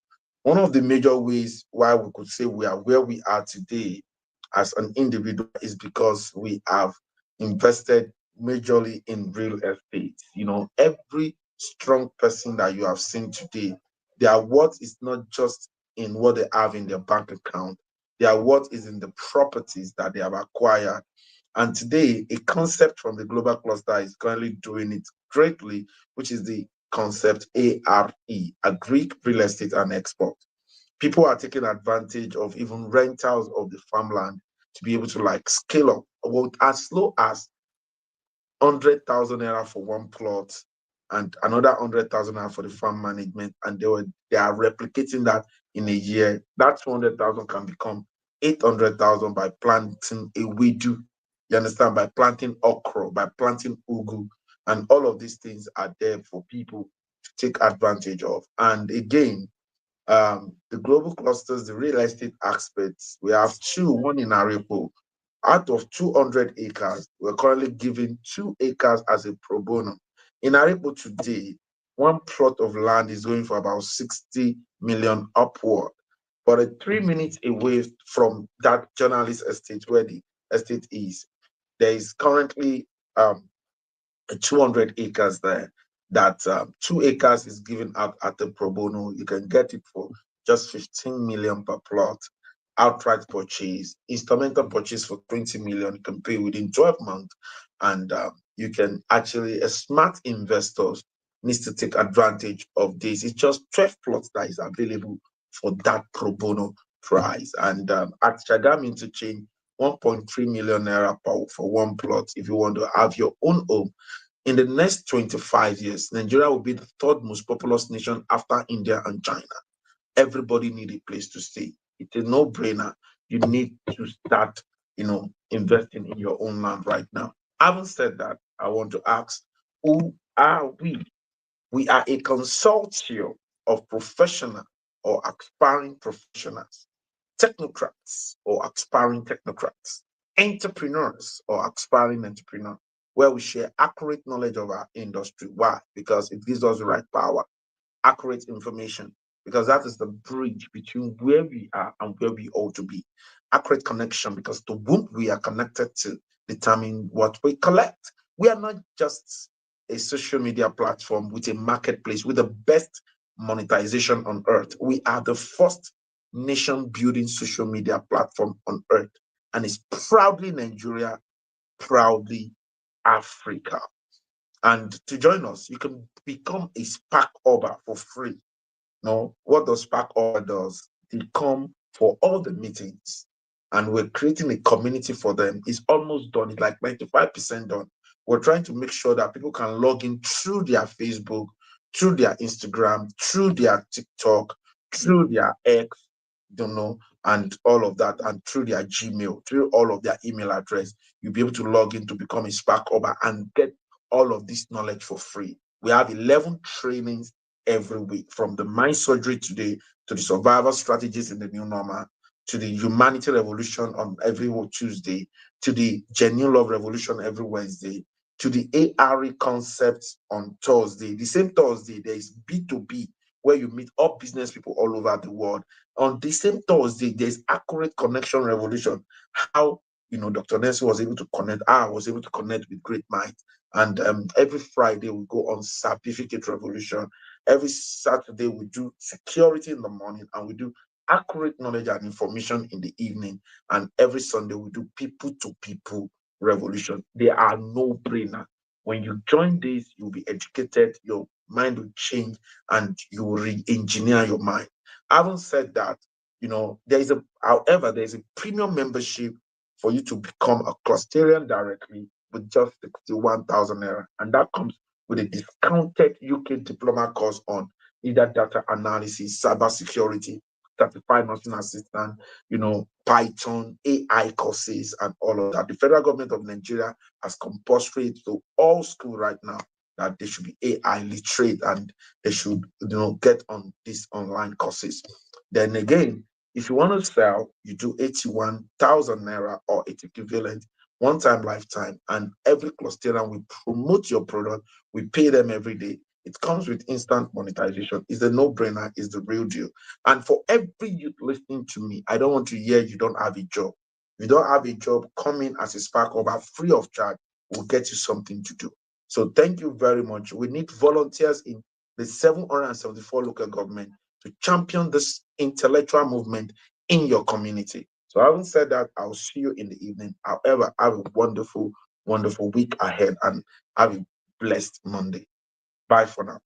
One of the major ways why we could say we are where we are today as an individual is because we have invested majorly in real estate. You know, every strong person that you have seen today, their worth is not just in what they have in their bank account, their worth is in the properties that they have acquired. And today, a concept from the global cluster is currently doing it greatly, which is the concept ARE, Agric Real Estate and Export. People are taking advantage of even rentals of the farmland to be able to like scale up about as low as 100,000 naira for one plot and another 100,000 naira for the farm management, and they are replicating that in a year. That 200,000 can become 800,000 by planting a wedu. You understand? By planting okra, by planting ugu, and all of these things are there for people to take advantage of. And again, the global clusters, the real estate experts, we have two, one in Arepo. Out of 200 acres, we're currently giving 2 acres as a pro bono. In Arepo today, one plot of land is going for about 60 million upward. But at 3 minutes away from that journalist estate where the estate is, there is currently 200 acres there that 2 acres is given out at the pro bono. You can get it for just 15 million per plot. Outright purchase, instrumental purchase for 20 million. You can pay within 12 months, and you can actually, a smart investors needs to take advantage of this. It's just 12 plots that is available for that pro bono price. And at Chagam Interchange, 1.3 million naira for one plot if you want to have your own home. In the next 25 years, Nigeria will be the third most populous nation after India and China. Everybody need a place to stay. It's a no-brainer. You need to start, investing in your own land right now. Having said that, I want to ask, who are we? We are a consortium of professional or aspiring professionals, technocrats or aspiring technocrats, entrepreneurs or aspiring entrepreneurs, where we share accurate knowledge of our industry. Why? Because it gives us the right power, accurate information, because that is the bridge between where we are and where we ought to be. Accurate connection, because the whom we are connected to determine what we collect. We are not just a social media platform with a marketplace with the best monetization on earth. We are the first nation building social media platform on earth, and it's proudly Nigeria, proudly Africa. And to join us, you can become a Spark Uber for free. No, what does Spark Uber does? They come for all the meetings, and we're creating a community for them. It's almost done. It's like 95% done. We're trying to make sure that people can log in through their Facebook, through their Instagram, through their TikTok, through their X, don't know, and all of that, and through their Gmail, through all of their email address. You'll be able to log in to become a Spark Uber and get all of this knowledge for free. We have 11 trainings every week, from the mind surgery today to the survival strategies in the new normal, to the humanity revolution on every Tuesday, to the genuine love revolution every Wednesday, to the ARE concepts on Thursday. The same Thursday, there is B2B, where you meet all business people all over the world. On the same Thursday, there's accurate connection revolution. How Dr. Nancy was able to connect, I was able to connect with great minds. And every Friday we go on certificate revolution. Every Saturday we do security in the morning, and we do accurate knowledge and information in the evening. And every Sunday we do people to people revolution. They are no brainer. When you join this, you'll be educated, your mind will change, and you will re-engineer your mind. Having said that, however, there's a premium membership for you to become a clusterian directly with just 61,000 naira. And that comes with a discounted UK diploma course on either data analysis, cybersecurity, certified nursing assistant, Python, AI courses, and all of that. The federal government of Nigeria has compulsory to all schools right now that they should be AI literate, and they should, get on these online courses. Then again, if you want to sell, you do 81,000 naira or its equivalent, one time lifetime, and every cluster we promote your product, we pay them every day. It comes with instant monetization. It's a no-brainer, it's the real deal. And for every youth listening to me, I don't want to hear you don't have a job. If you don't have a job, come in as a Spark Uber free of charge. We'll get you something to do. So thank you very much. We need volunteers in the 774 local government to champion this intellectual movement in your community. So having said that, I'll see you in the evening. However, have a wonderful, wonderful week ahead, and have a blessed Monday. Bye for now.